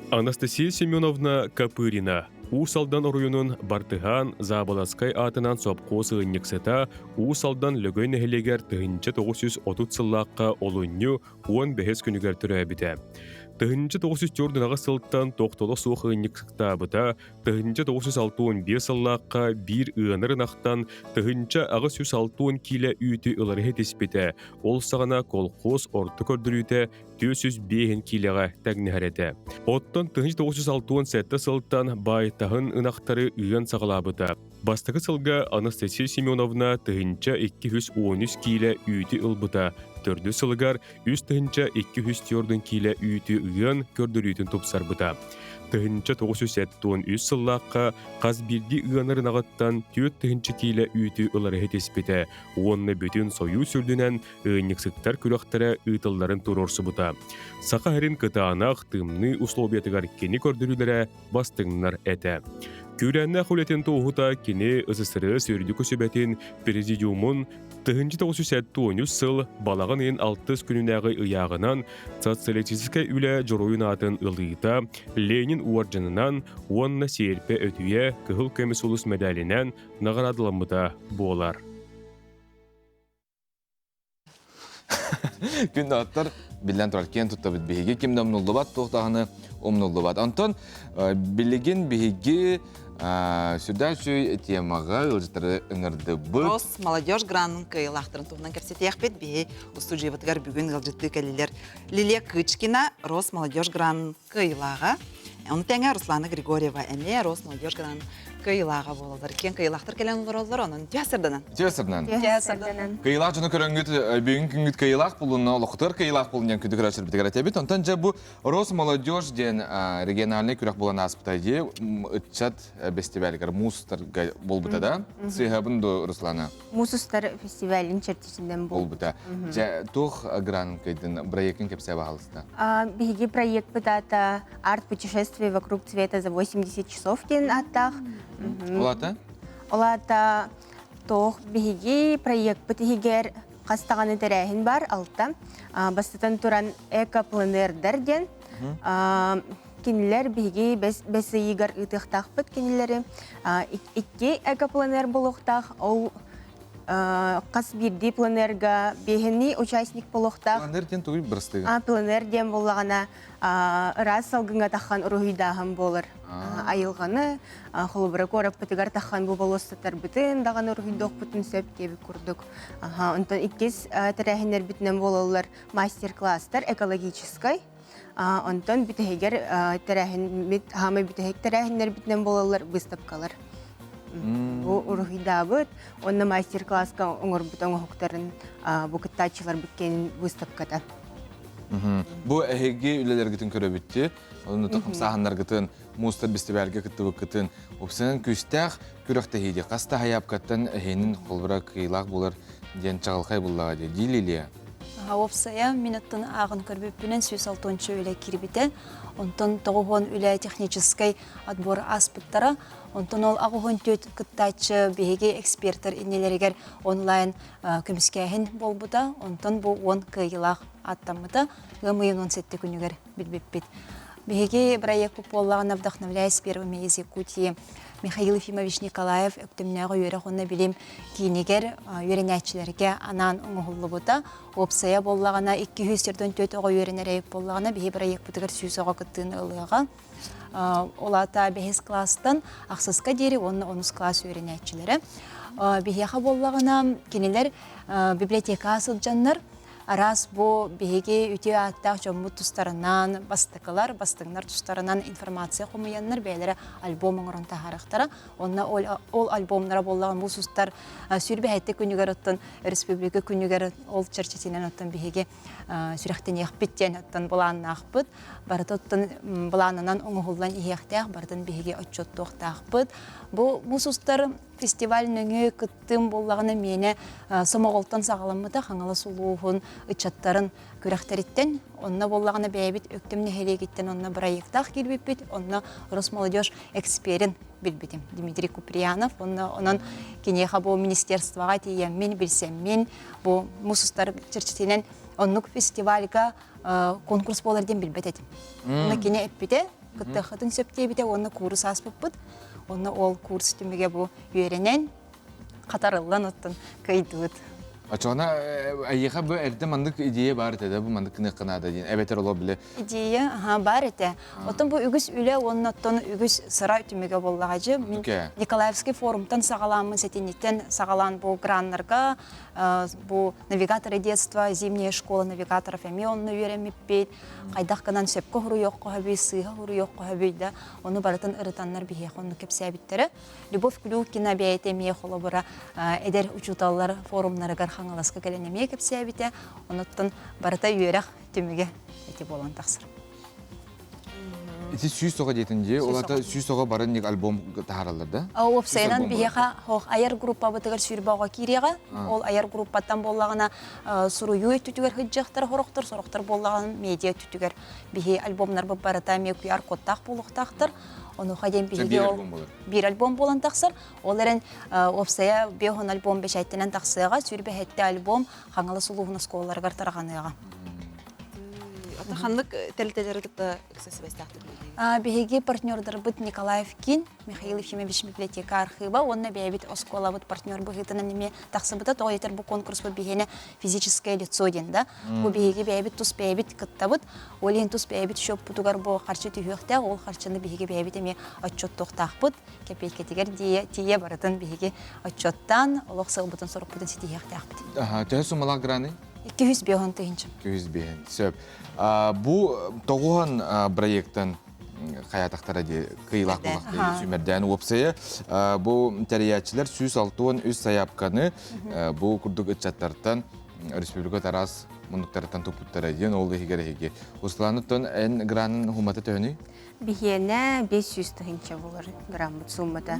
Анастасия Семеновна Капырина. Усалдан оруюнун Бартыган Забаласкай атынан сопқосы ыннексета усалдан лөгөйн эхелегер 1930 сыллаққа олунню 15 күнігер түрі әбіті. 1904 сылттан тоқтолы суқы ыннексекта бұта 1961 сыллаққа бір ұғанырынақтан 1960 килі үйті ұлары теспеті. Ол сағана колхоз орты көрдірүйті 405 киліға тәгнігіреті. Оттан 1960 сәтті сылттан байтағын ынақтары үйен сағалабыта. Бастығы сылға Анастасия Семеновна тыгынча 213 киле үйті ылбыта, төрді сылғар үз тыгынча 204 киле үйті үйен көрдірүйтін топсарбыта. Тыгынча 907 үз сыллаққа қаз бірді үйанарын ағыттан түйет тыгынча киле үйті ылары хетеспеті. Онны бүтін сою сүрдінен үйініксіктар күрақтары ұйтылдарын тұрорсы бұта. Сақа әрін кытаанақ тымны условиятығар кені көрдірілері бастыңнар әті. Күрәннә құлетін тоғыта кені ызысыры сөрді көсебетін президиумын 1913 сыл балағын ең 6 күнінәғі ұяғынан социалистическа үлі жұройын атын ылыйта Ленин уаржынынан онна серпе өтуе кығыл көмесулыс медалінен нағарадыламыда болар. Күнді аттар білден тұрар кен тұтта біт бейге кемді омнулды бат, тоқтағыны омнулды бат. Антон, білеген бейге сюда сүй темаға ұлжытары ұңырды бұл. Рос молодежь гранын кыйлақтырын туғынан көрсетеяқ бет бей ұсту жебітігар бүгін ұлжытты кәлелер. Лилия Кычкина Рос молодежь гранын кыйлаға. Оны тәңе Руслана Григорьева әме Рос молодежь гранын кыйлаға болалар. Кен кыйлақтыр кәлен олар оның тәсірдінен. Тәсірдінен. Кыйлақ жүні көріңгіт, бүгін күнгіт кыйлақ бұлыны, олықтыр кыйлақ бұлынен күді күрәшір бітігер әтебет. Онтан жа бұл Рос молодежь ден региональный күрәк болан аспытайды, үтчат фестивалігер, мусустар бол бұта да? Сыйғабын до Руслана? Мусустар фестивалін чертесінден бол бұта. Тоқ гранын көйдің проектін кепсе бағалысты? Бігі проект бұтата арт-путешествие вокруг цвета за 80 часов ден аттақ. Олата? Олата тоқ бігі проект бұтығығер қастағаны тәрәхін бар алта. Бастытан тұран эко-пленердерден. Кенелер бігі бәсі егер ұтықтақ бұт кенелері. Икке эко-пленер болуқтақ. Ол қас бірді пленерға бейхінні участник болуқтақ. Пленерден тұғый бірістігі? Пленерден болағана рас салғынға таққан ұрғыдағын болыр. Айылғаны, қолыбыры көріп бұтығар таққан бұл болыстатар бұтын, даған ұрғыдақ бұтын сөп кебі көрдік. Онтан иккес тәрәхінер бүтінен болалар мастер-класстар экологическай. Онтан бүтігер хамы бүтігер тәрәхінер бүтінен болалар выставкалар. Бұл ұрғыда бұт, онна мастер-класска оңыр бұт оңы хоқтарын бұқыттачылар бүткенін выставкада. Бұл әйге үлелер күтін көрі бітті, оны тұқым сағандар күтін, мұстар бестебәлге күтті күтін. Опсынан күстәқ күріқті хейде, қаста хаяп күттін әйінің қолбыра қиылақ болар ден чағылқай болаға де. Дейлелия? Опсая минуттан ағын көрбеппінен 106 үлі кірбіті. Онтан тоғығын үлі техническай отбор аспыттара. Онтан ол ағығын төт күттачы бейге экспертер инелерігер онлайн көміскәйін бол бұда. Онтан бұл 10 күйілақ аттамыда. Ғымыйын 17 күнігер білбеппет. Бейге проект болағына вдохновляясь первыми из Якутии. Михаил Ефимович Николаев өктімнәғы үйеріғыны білем кейінегер үйерінәтшілерге анан ұңғылы бұта. Опсая болағына 204 оғы үйерінәрейіп болағына бейге проект бұтығыр сүйіз оға күттіғын ұлыға. Олата 5 кластан ақсызға дері 10 класс үйерінәтшілері. Бейге болағына кенелер библиотека асылжанлар. Арас бұл бейге үте аттақ жомы тұстарынан бастықылар, бастыңнар тұстарынан информация қомыянлар бәйлері альбом оңырын тағарықтара. Онна ол альбомнара болған бұл сұстар сүрбе әйтті күнігер ұттын, республика күнігер ол чәрчетінен ұттын бейге сүректен еқпеттен ұттын бұланын ақпыд. Барыты ұттын бұланынан оңығылдан еқтәқ, бардын бейге отчетті оқтақпыд. Бұл сұстар фестиваль нөңі күттім болағына мені сомағолтан сағаламыда қаңалы сұлуғын ұтчаттарын көрәқтәріттен. Онна болағына бәйбіт өктімні хелегеттен онна проекттақ келбеппет. Онна Рос молодежь эксперин білбетім. Дмитрий Куприянов. Онын кенеға бұл министерствоға тейеммен, білсеммен. Бұл мұсыстар черчетенен оннық фестивальға конкурс боларден білбететім. Онна кене әппете, күтті қытын сөптейбете, онна курс аспыппыд. Оны ол курс түмеге бұл үйеренен қатарылдан ұттын көйдуыд. Ачана айыха бу эрде мандык идея бар да бу мандык кынада дин. Эбетер оло биле. Идея бар эте. Отон бу үгүс үле оннотон үгүс сыра үтүмөгө боллагажы. Мен Николаевский форумтан сагаламын сетинитен сагалан бу граннарга бу навигаторы детства, зимняя школа навигаторов эми онну үйренмеппейт. Кайдак канан сөпкө хуру жокко хабый, сыйга хуру жокко хабый да. Ону барытын ырытаннар бихе онну кепсәбиттери. Любовь Клюкина бәйтеме холобура эдер учуталлар форумнарыгар хаңаласка келенеме кепсәбите. Оноттон барыта үйрәк түмүгө эти болон таксыр. Ити сүйүс тога дейтинде, олата сүйүс тога барын ник альбом тахаралар да? Опсайнан бияха аяр группа бытыгар сүйрбауга кирега. Ол аяр группаттан боллагана суруюй түтүгөр хыджактар хороктор, сороктор боллаган медиа түтүгөр бихи альбомнар бу барата ме QR кодтак болуктактыр. Onu hadem bir album bolan taksır. Оларын опсая бехон альбом бешайттенен таксыга сүрбе хетте альбом хаңалы сулугуна сколларга тарганыга. Ханлык телтелердикте ксесбестактыр. Беги партнердар бит Николаев Кин, Михаил Ефимович библиотека архива, онна бебит оскола бит партнер быгытына неме таксыбыта тойтер бу конкурс бу бегене физическое лицо денда. Бу беги бебит тус бебит кыттабыт, олен тус бебит шоп путугар бу карчы түйөктө, ол карчыны беги бебит эме отчет токтакпыт, кепейкетигер тие баратын беги отчеттан олоксыл бутун соруп бутун ситиектакпыт. Төсү малаграны? 200 беон тыгынчы. 200 беон. Сөп. Бу тогуан проекттан хаятактара де кыйлак булак сүмерден опсая бу териячлар сүз алтуан үз саяпканы бу курдук ычаттартан республика тарас мундуктардан топуттара ден ол эгереге усланыттан эн гранын хумата төні Бихене 500 тыгынча булар грамм суммада.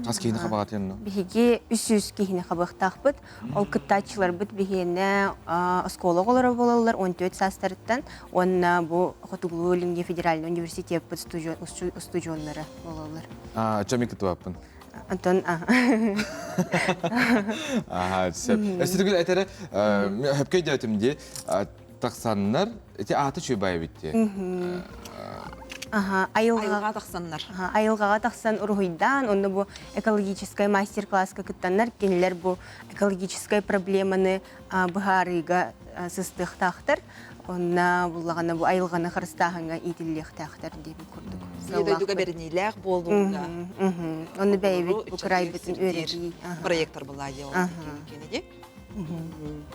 Аз кейин хабагатен. Биһиге 300 кийин хабактакпыт. Ол кыттачылар бит биһене оскологолары болалар 14 састарыттан. Онна бу Хотуглуулинге федеральный университет бит студионнары болалар. Чамик туаппын. Антон сөп. Эсидигил этере хөпкөй дөтүмде таксаннар эти аты чөбай битти. Айылга таксаннар. Айылга таксан ургуйдан, онда бу экологический мастер-класска кыттаннар, кенелер бу экологический проблеманы быгарыга сыстыктактар. Онна буллагана бу айылганы хырстагынга итиллектактар деп көрдүк. Йөдөдүгө бернилер болдуга. Онда бейбит бу крайбитин өрөги проекттер булады ол кенеди.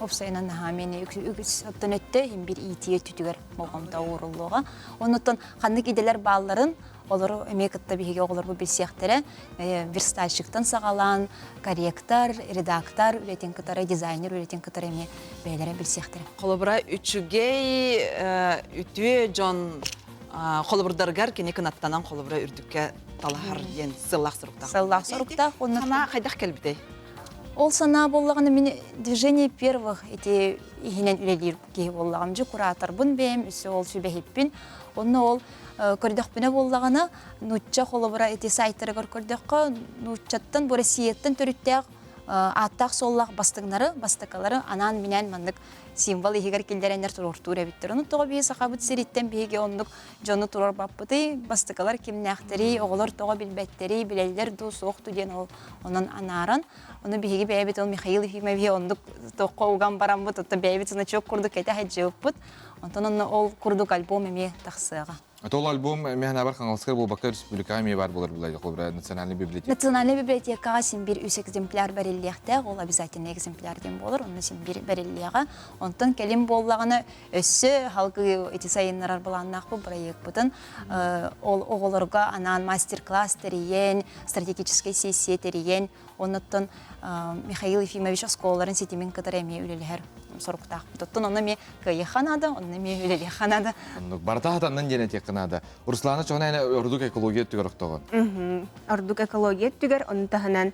Опсайнан хамени үгүс оттонетте бир итие түтүгөр болгомда уруллуга. Онуттан хандык иделер балларын олар эмекетте биге оглар бу бесяхтере верстальщиктан сагалан корректор, редактор, үлетен кытары дизайнер, үлетен кытары эме бейлере бесяхтере. Колобра үчүгей үтүе жон колобурдаргар кенекен аттанан колобра үрдүккө талахар ден сыллак сурукта. Сыллак сурукта онна кайдак келбитей. Ол сана боллаганы мен движение первых эти ихинен үлелер ки боллагам жу куратор бун бем үсө ол сүбехиппин. Онна ол көрдөкпүнө боллагана нучча холобура эти сайттарыгар көрдөккө нуччаттан бу Россияттан төрүттөк аттак соллак бастыкалары анан менен мандык символ игер килдеренер туруртура биттер. Ону тога бие сахабыт сериттен биге ондук жону турар баппыты бастыкалар кимнактери, оголор тога билбеттери, билелер ду сокту ден ол онун анаран. Оны биге бебит ол Михаил Ефимович ондук токко уган барамбыт, отта бебит сначок курдук эте хаджыппыт. Онтон ол курдук альбом эме таксыга. Тол альбом мехна бар хаңалскар бул бакка республика ми бар булар булай колбра национальный библиотека. Национальный библиотека син бир үс экземпляр бериллекте, ол обязательно экземпляр ден болор, оны син бир бериллега. Онтон келим боллаганы өссө халкы эти сайыннар буланнак бу проект бутун. Ол оголорга анан мастер-класс терен, стратегический сессия терен, онтон Михаил Ефимович осколларын сетимен кытарами үлелер соруктак. Тоттон оны ме кыйханада, оны ме үлелеханада. Бартахатандан дене текнада. Руслана чогана ордук экология түгөрөктөгөн. Ордук экология түгөр, онтаханан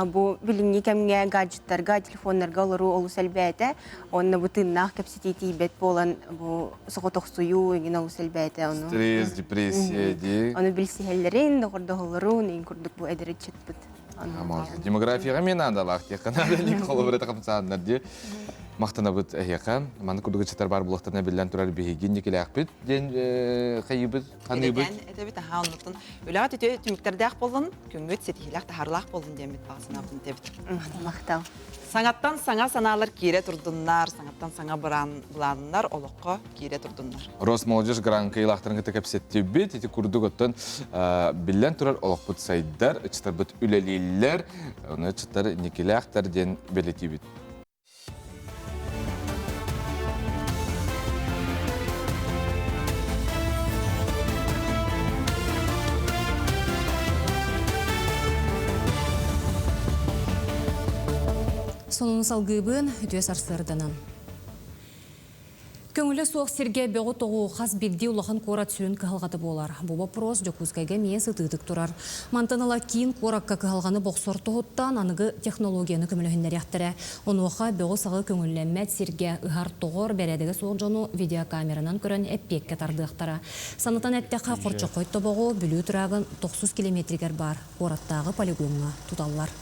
бу билинги кемге гаджеттарга, телефоннарга олору олу сэлбэте, онна бу тыннах кепситити бет болан бу соготоксую эгин олу сэлбэте ону. Стресс, депрессия ди. Ону билсихеллерин, догордоголору, нейин курдук бу эдеречетбит. Демографияга мен андалак текнада ник колобрета капсаандар ди. мақтанабыт әйеқа. Маны күрдігі чатар бар бұлақтарына білден тұрар бейгін некелі ақпет. Ден қайыбыт, қаныбыт. Әдәбет аға ұнықтын. Өліға төте түміктерді ақ болын, күнгөт сетихілі ақтағарлақ болын демет бағысына бұн дебет. Мақтал. Саңаттан саңа саналар кире тұрдынлар, саңаттан саңа бұланынлар, олыққа кире тұрдынлар. Рос молодежь гранка илақтарын кіті кәпсетті бет, еті күрдік оттан білден тұрар олықпыт сайдар, үчтар бұт үлелейлер, оны үчтар некелі ақтар ден белеті бет. Сонун салгыбын үтөс арсырданан. Көңілі соқ серге бөғі тоғы қас бірде ұлақын қорат сүрін кығалғаты болар. Бұл вопрос жокускайға мен сытыдық тұрар. Мантанала кейін қоракка кығалғаны боқсор тоғыттан анығы технологияны көмілігіндер яқтыры. Оны оқа бөғі сағы көңілләмәт серге ұғар тоғыр бәрәдігі соқ жону видеокамеранан көрін әппекке тардықтары. Санытан әттеқа қорчы қойты боғы бүлі тұрағын 900 километригер бар. Қораттағы полигонға тұталылар.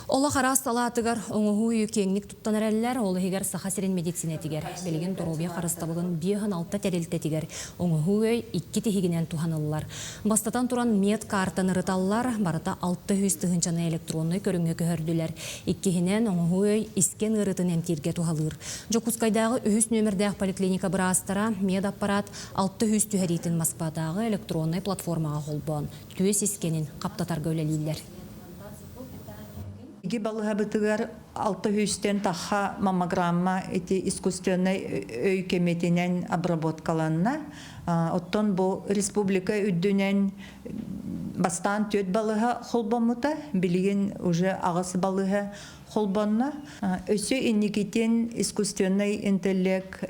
Ола қарас салатығар оңығы үйкеңнік тұттан әрәлілер, олы егер сақасырен медицина тегер. Белеген торобия қарыстабығын 5-6 тәрелті тегер. Оңығы өй 2 тегінен туғанылылар. Бастатан тұран мед картаны рыталылар, барыта 600 тұғынчаны электронны көріңе көхірділер. Иккехінен оңығы өй isken ұрытын әмтерге туғалыр. Жокускайдағы үхіс нөмірдәқ поликлиника бірастара мед аппарат 600 түхәретін Москвадағы электронны платформаға қолбан. Түес iskенін қаптатарға өлелейлер. Иги балыға бітігер 600-тен тақа маммограмма эти искусственный өйкеметінен обработкаланна. Оттон бұл республика үддінен бастан төт балыға холбамыта, билеген уже ағасы балыға холбанна. Өсі инникетен искусственный интеллект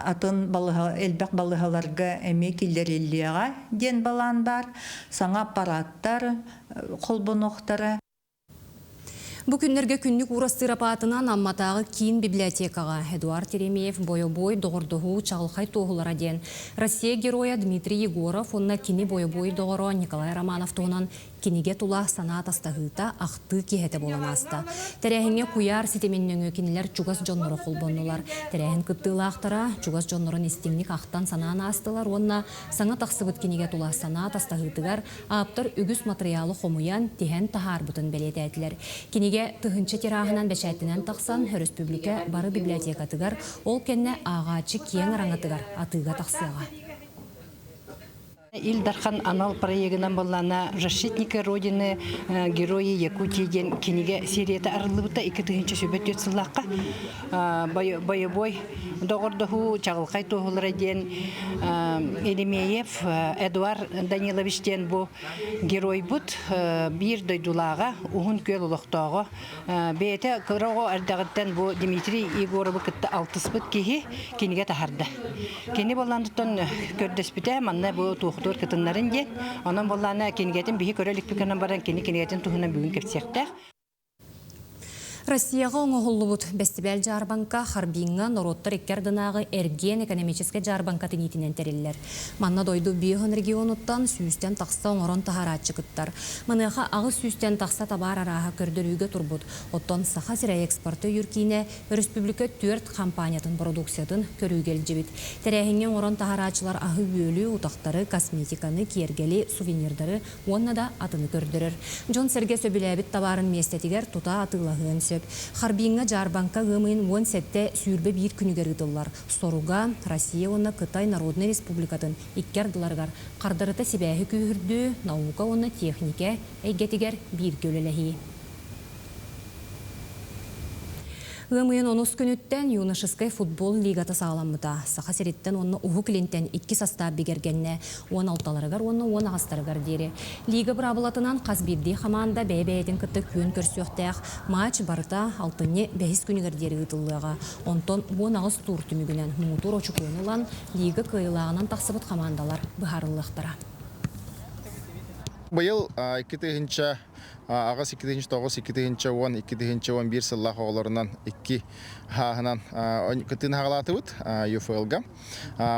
атын балыға, әлбәк балығаларға әме келдереліға ден балан бар. Саңа аппараттар, холбаноқтары. Бұл күннерге күннік урастыр апатынан амматағы кейін библиотекаға Эдуард Теремеев бойобой доғырдығы чағылқай тоғылар аден. Россия героя Дмитрий Егоров, онна кені бойобой доғыры Николай Романов тоғынан кенеге тула санат астағыта ақты кехеті болан асты. Тәрәхіңе куяр сетеменнің өкенелер чугас жонныры қолбонылар. Тәрәхін күттілі ақтара чугас жоннырын естемнік ақтан сананы астылар. Онна саңа тақсыбыт кенеге тула санат астағытығар аптыр үгіс материалы қомуян теген тахар бұтын бәлеті әтілер. Кенеге тұхынчы терағынан бәшәттінен тақсан республика бары библиотекатығар ол кенне ағачы кең араңатығар атыға тақсыға. Илдархан анал проегінен болана «Защитники Родины», герои Якутии ден кенеге серията арылыбыта 2-тігінші сөбет өтсіллаққа. Бойобой доғырдығы чағылқай тоғылары ден Елемеев Эдуард Данилович ден бұл герой бұд бір дойдулаға ұғын көл ұлықтағы. Бейті қырағы ардағыттан бұл Дмитрий Егоровы күтті 6 бұд кейі кенеге тахарды. Кені боландықтан көрдеспіте манна бұл туғы Тур кытыннарын ден, онан боллана кенегетін бейі көрелік пікірнен баран кенегетін туғынан бүгін кепсектер. Россияға оңығылыбыт бәстібәл жарбанка Харбинға нороттар еккердінағы әрген экономическе жарбанка тенетінен тәрелілер. Манна дойду бейхін регионуттан сүйістен тақса оңырын тахаратчы күттар. Маныға ағы сүйістен тақса табар араға көрдірүйге турбуд. Оттан саха сірә экспорты үркейіне республика 4 компаниятын продукциятын көрігел жебет. Тәрәхінген орын тахаратчылар ағы бөлі, утақтары, косметиканы, кергели, сувенирдары онна да атыны көрдірір. Джон Серге сөбіләбіт табарын местетігер тута атылағын сөп. Харбинга жарбанка гымын 17-те сүйірбе бір күнігер ұдылар. Соруга Россия оны Қытай Народный Республикатын иккердыларғар. Қардарыта себәхі күйірді, наука оны технике әйгетігер бір көлеләхи. Гымын 10 күніттен юношескай футбол лигаты сағаламыда. Сақа сереттен оны ұғы клинттен 2 састап бігергенне 16-ларығар, оны 10 ағастарығар дері. Лига бұрабылатынан Қазбирді қаманда бәй-бәйден күтті күйін көрсіқтәқ матч барыта 6-5 күнігер дері ұтылыға. Онтон 10 ағыз тур түмігінен мұңытур очықуынылан лига қиылағынан тақсыбыт қамандалар бұхарылықтыра. Бұл 2-тігінші Ағас 2-9, 2-11 сыллақ оғыларынан 2 хағынан күттін хағалаты бұд ЮФЛ-га.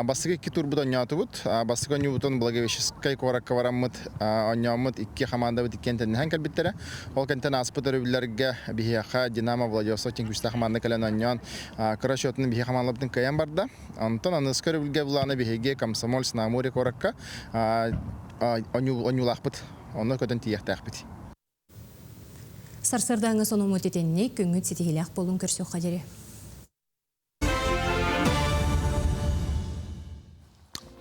Басығы 2 тур бұд оңяты бұд. Басығы оңы бұтын Благовещескай қораққа барамыд, оңямыд 2 команда бұд 2 кентеннен кәлбеттері. Ол кентен аспыт өрібілерге бігеқа Динамо Владивосток күшті команда кәлен оңян. Кыра шотының бігеқа команда бұдың кәйен барды. Антон анысқы өрібілге бұланы бігеге Комсомольск на Амуре қораққа оңылақ бұд. Оны көтін тияқтақ бұд. Сарсырдаңы соны мұтетеніне көңіт сетігіләқ болын көрсі қадері.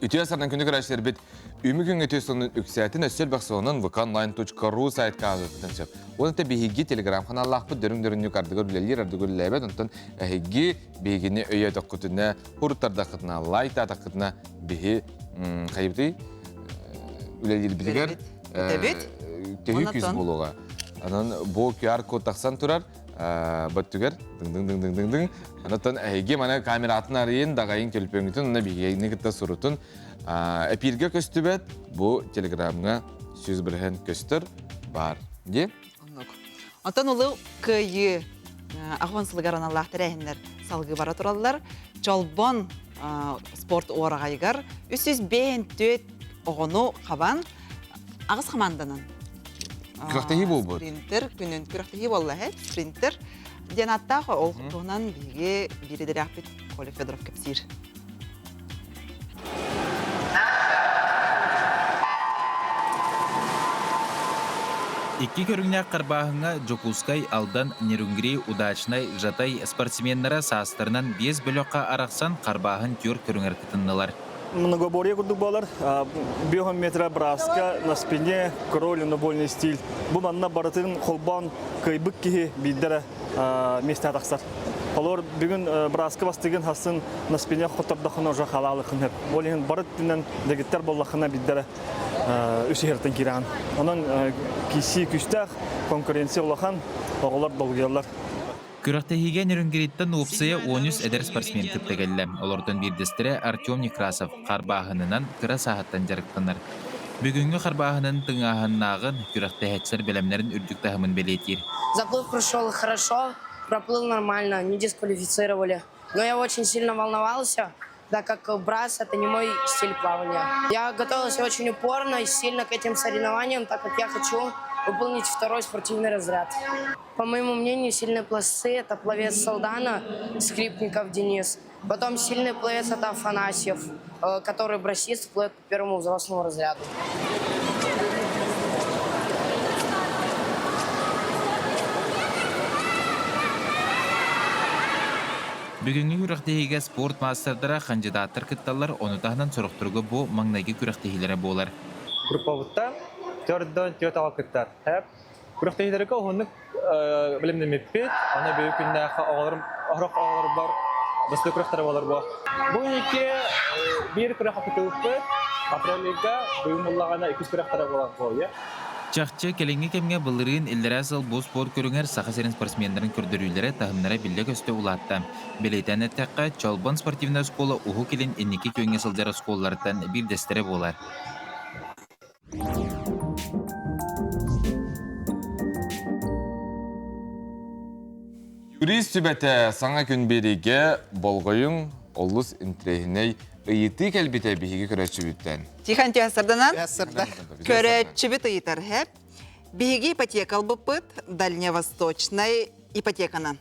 Үтіе сардан күнді көрәшілер бет, үмі күн өте соның үксәтін өсел бақсығының vkonline.ru сайт қағыз өттін сөп. Оны та бейгі телеграм қаналлақ бұд дөрің-дөріңі кардығыр білелер, ардығыр ләбет, онтан әйгі бейгіне өйе таққытына, ұрыттарда қытына, лайта таққытына бейгі қайыпты үлелер білігер тегі күз болуға. Анан бұл QR код тақсан тұрар, бұттығыр, дың-дың-дың-дың-дың. Анаттан әйге мана камератын арайын, дағайын көлпеңітін, оны бейгейні күтті сұрытын. Әпирге көсті бәт, бұл телеграмға сөз бірген көстір бар. Де? Антон ұлы көйі ағуансылығар аналлақтыр әйіндер салғы бара тұралылар. Чолбон спорт орағайғар, 305 оғыну қабан ағыз қаманданын. Күрақтығы бұл бұл? Спринтер, күнін күрақтығы болы әт, спринтер. Ден аттағы ол құтуғынан біге біредер әқпет Коля Федоров кәпсір. Икки көріңнәк қарбағыңа Жокускай алдан Нерунгри удачнай жатай спортсменнара састырынан 5 бөлөққа арақсан қарбағын төр көріңер кітіннылар. Многоборье курдук-балар, биометра браска на спине, кроль, набольный стиль. Буманна баратын холбан кайбык кихи биддері месте атақсар. Олар бүгін браска бастығын хасын на спине хоттардақына ұжа қалалықын хеп. Олеген барыттынан дегеттер боллақына биддері үсігерттен кераған. Онан киси күстәқ конкуренция олақан оғылар долгерлар. Күрақтахиге Нерунгриттен опсыя 13 әдер спортсмен күптегелі. Олардан бірдестірі Артем Некрасов қарбағынынан кыра сағаттан жарықтанар. Бүгінгі қарбағынын тыңағыннағын күрақтахетсер білімлерін үрдік тағымын белетер. Заплыв прошел хорошо, проплыл нормально, не дисквалифицировали. Но я очень сильно волновался, так как брас — это не мой стиль плавания. Я готовился очень упорно и сильно к этим соревнованиям, так как я хочу выполнить второй спортивный разряд. По моему мнению, сильные пловцы — это пловец Салдана, Скрипников Денис. Потом сильный пловец — это Афанасьев, который брасист, плывет по первому взрослому разряду. Бүгінгі күрақтахиге спорт мастerdara кандидаттар кытталар, оны тағынан сұрықтырғы бұл маңнайғы күрақтахилері болар. Групповытта төрдөн тетала кыттар. Хәп күрақтахилерге оғынық білімді меппет, ана бөй күннәқі ағырық бар, бұсты күрақтары болар бұл. Бұл еке бір күраққа күті өппет, апреліға бөйін болағана 2 күрақтары болар бұл. Чақчы келеңгі кемге бұлырын елдерәсіл бұл спорт көріңер сақасерін спортсмендерін көрдірулері тағымнара білді көсті ұлатты. Белейтен әттәққа Чолбон спортивна школа ұғы келін енекі көнге сылдары школалардан бір дәстері болар. Юрист сүбәті саңа күн береге болғойың олыс интрехіней ұйыты кәлбеті бейгі көрәтші бүттен. Тихан тиасырданан көрәтші бүт ұйытар әп. Бейгі ипотекал бұппыт дальневосточной ипотеканан.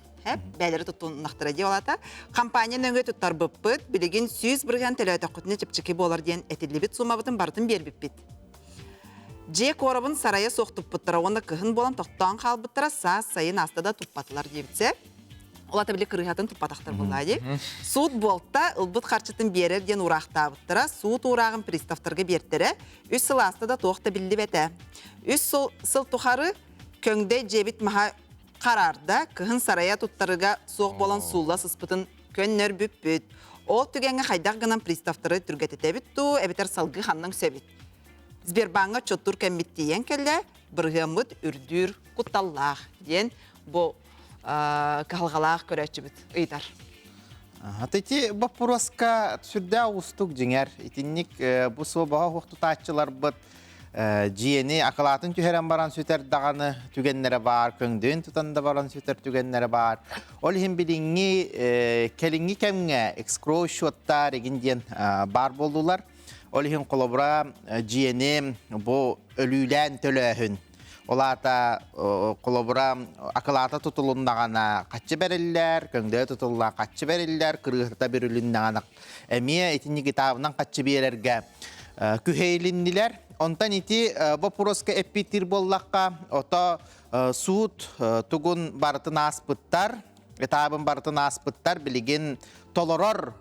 Бәлері тұттun нақтыра де олата. Компания нөңге тұттар бұппыт, білеген сүйіз бірген тәлі өтіққытыны чіпчікі болар ден әтілі сума бұтын бартын бер бүппет. Же корабын сарая соқтып бұттыра, онда кығын болан тоқтан қал бұттыра, саз сайын астада тұппатылар дебітсе. Олата біле кырыхатын тұппатақтар болады. Суд болтта ұлбыт қарчытын берер ден ұрақта бұттыра, суд ұрағын приставтарға бертері, үс сыл астада тоқта білді бәті. Үс сыл тұқары көңде жебіт маға қарарда, кығын сарая тұттарыға соқ болан суылла сыспытын көннер бүп-бүт. Ол түгенге қайдақ ғынан приставтары түргетете бүтту, әбетер салғы ханның сөбіт. Сбербанға чоттур кәмметтейен кәлі, бірғымыт үрдүр құтталлақ ден бұл калгалах көрәтчі бүт, ұйдар. Атети бапураска түсірді ауыстық жеңер. Итінник бұл собаға хоқты татчылар бұд. Jiyeni akılatın tüheren baran süter dağını tügenlere var, köngdüğün tutanda baran süter tügenlere var. Ol hem bilingi kelingi kemge ekskrosiyottar egin diyen bar boldular. Ol hem kolabora jiyeni bu ölülen tölöhün. Olata kolabora akılata tutulundağına kaçı beriller, köngdüğü tutuluna kaçı beriller, kırıhta berülündağına. Emiye etinli kitabından kaçı bererge küheylindiler. Ondan iti bu proska epitir bollakka oto suut tugun barıtın aspıttar, etabın barıtın aspıttar biligin toloror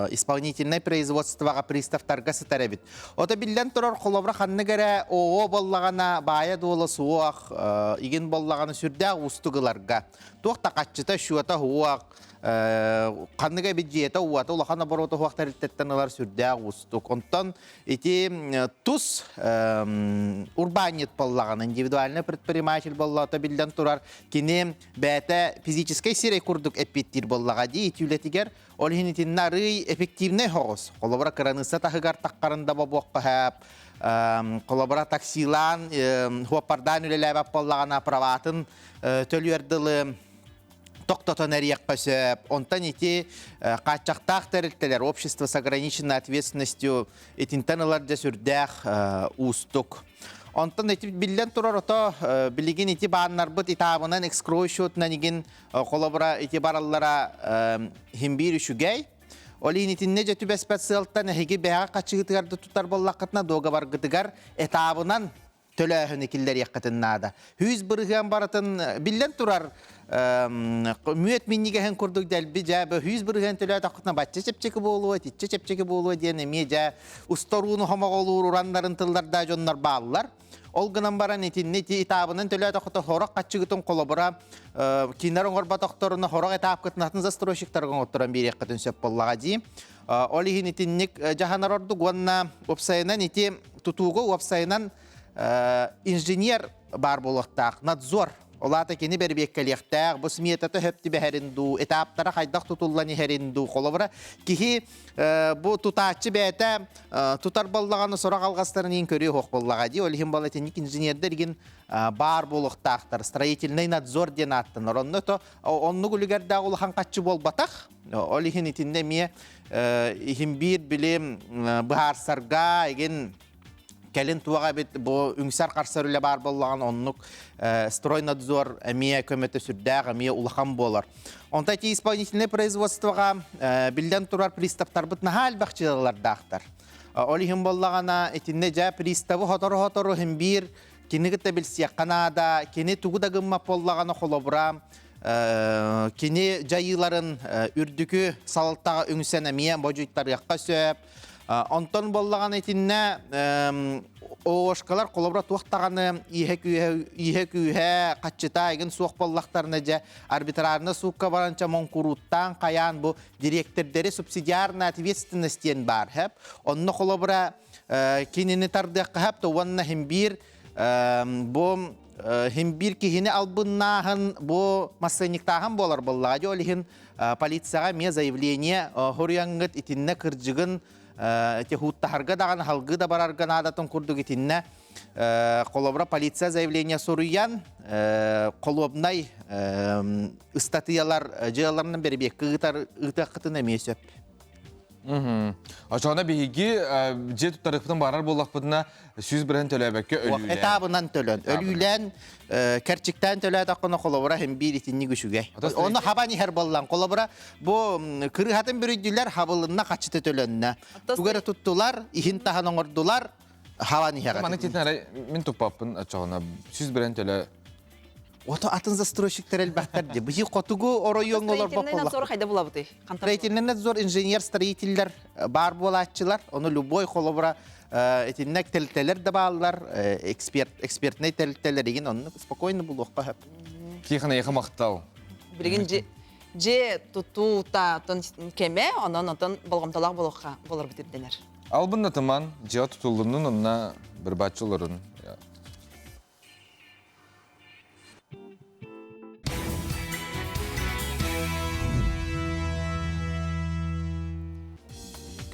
исполнительный производствоға приставтарға сытарабит. Ота билден турар холобра ханны гәрә оо боллагана бая дуылы суақ, иген боллаганы сүрдәк устугыларға. Туақта қачыта шуата хуақ, қанныға бюджета уаты улахана бороты хуақтар иттеттенілер сүрдәк устук. Онтан ити тус урбанит боллаганы, индивидуальный предприниматель боллата билден турар кини бәті физической сирей курдук эпиттир боллага ди итүлетигер ол хинитиннары эффективный хоғыз. Қолабыра кыранысы тахыгар таққарында бабуаққа хэп, қолабыра таксилан хуапардан үлеләбәп боллағана праватын төлүерділі тоқтотон әрияққа сөп. Онтан ити қатчақтақ тәрілтелер общество с ограниченной ответственностью этинтанылар сүрдәқ устук. Онтан эти билден турар ото билигин ити бааннар бут итабынан экскроушотна нигин колобра ити бараллара химбир үшүгей. Олин итинне жетү беспециалттан хеги бега качыгытыгарды тутар боллакытна дога баргытыгар этабынан төлөһүн икиллер якытыннада. Хүз бырыган баратын билден турар мүет миннигehen курдук делби жабы хүз бырыган төлө такытна бачча чепчеки болуу, тичче чепчеки болуу деген эме жа усторуну хомоголуур урандарын тылдарда жоннор бааллар. Ол гынан баран этинне итабынан төлө такыта хорок качыгытын колобура кинарын горба токторуна хорок этап кытнатын застройщиктарга отуран бир якытын сөп боллага ди. Олихин этинник жаханарорду гонна опсайынан ити тутуугу опсайынан инженер бар болуктак, надзор. Олата кени бербеккелектак, бу сметата хөпти бехеринду, этаптара хайдак тутуллани херинду. Колобра кихи бу тутачы бете тутар боллаганы сора калгастарын ин көрү хок боллага ди. Олихин балатеник инженердерген бар болуктактар, строительный надзор ден аттын. Оронното онну гүлүгердак улахан качы болбатак. Олихин итинде ме ихимбир билем бахарсарга еген Келин туаға бит бу үңсәр қарсарылы бар болған оннук стройнадзор әмия көмөтө сүрдәг әмия улахан болар. Онда ки исполнительный производствоға билден турар приставтар бит нахал бақчылар дақтар. Олихин боллагана этинне жа приставы хотору химбир кинигите билсия Канада, кини тугуда гымма боллагана холобра, кини жайыларын үрдүкү салттага үңсән әмия божуйттар якка сөп. Онтон боллаган этинне оошкалар колобра туактаганы ихе күйе качыта еген суок боллактарына же арбитрарына суукка баранча монкуруттан каян бу директордери субсидиарная ответственностьен бар хеп. Онно колобра кинини тардыкка хеп то ванна химбир бу химбир кихини албыннаһын бу мошенниктаһын болар боллага олихин полицияга ме заявление хорянгыт итинне кыржыгын Хутахарга даган халгы да барарга надатын курдук итинне колобра полиция заявление соруян колобнай статьялар жыаларынан бербек кыгытар ытакытын эмесеп. Ачана биги же туттарыктын барар боллакпытына сүз бирен төлөбөккө өлүлөн. Этабынан төлөн. Өлүлөн керчиктен төлө такына колобра hem bir itинни күшүгө. Оны хабани хер боллан колобра бу кырыхатын бүрүдүлөр хабылына качыты төлөннө. Тугара туттулар, ихин тахан оңордулар хабани хер. Маны тетнара мен тупаппын ачана сүз бирен төлө. Ото атын застройщиктер элбаттар ди. Бу котугу оройон олор болот. Строительный надзор кайда булабыты? Строительный надзор инженер строительдер бар болатчылар. Оны любой колобра этиннек телтелер да баалар, экспертный телтелер деген оны спокойно булукка хап. Кихана яха мактау. Билген же тутута тон кеме, онон болгомталак болор битирденер. Албында тыман же тутулунун онна бир бачыларын.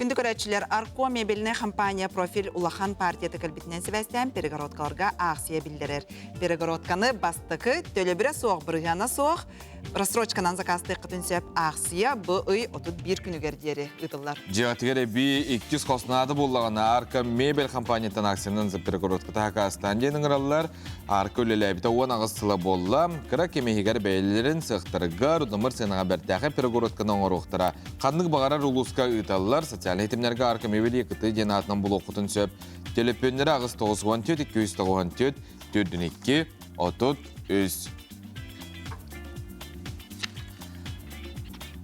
Күнді көрәтшілер Арко мебеліне компания профиль Улахан партияты кәлбітінен сәбәстен перегородкаларға ақсия білдірер. Перегородканы бастықы төлебірі соқ, бірғана соқ, рассрочканан заказды қытын сөп ақсия бұй 31 күнігердері ұтылар. Жиғатығыр әбі 200 қосынады болағына Арка мебел компаниятан аксияның перегородка тақастан денің ұралылар. Арка өлелі әбіті оған ағыстылы болла. Кіра кемегер бәйлерін сықтырғар, ұдымыр сенің әбәртәқі перегородканың орықтыра. Қандық бағарар ұлысқа ұталылар. Социал етімлерге Арка мебел екіті ден атынан бұл оқытын сөп. Телепөнлері ағыз 9-24, 294, 4-2, 30-3.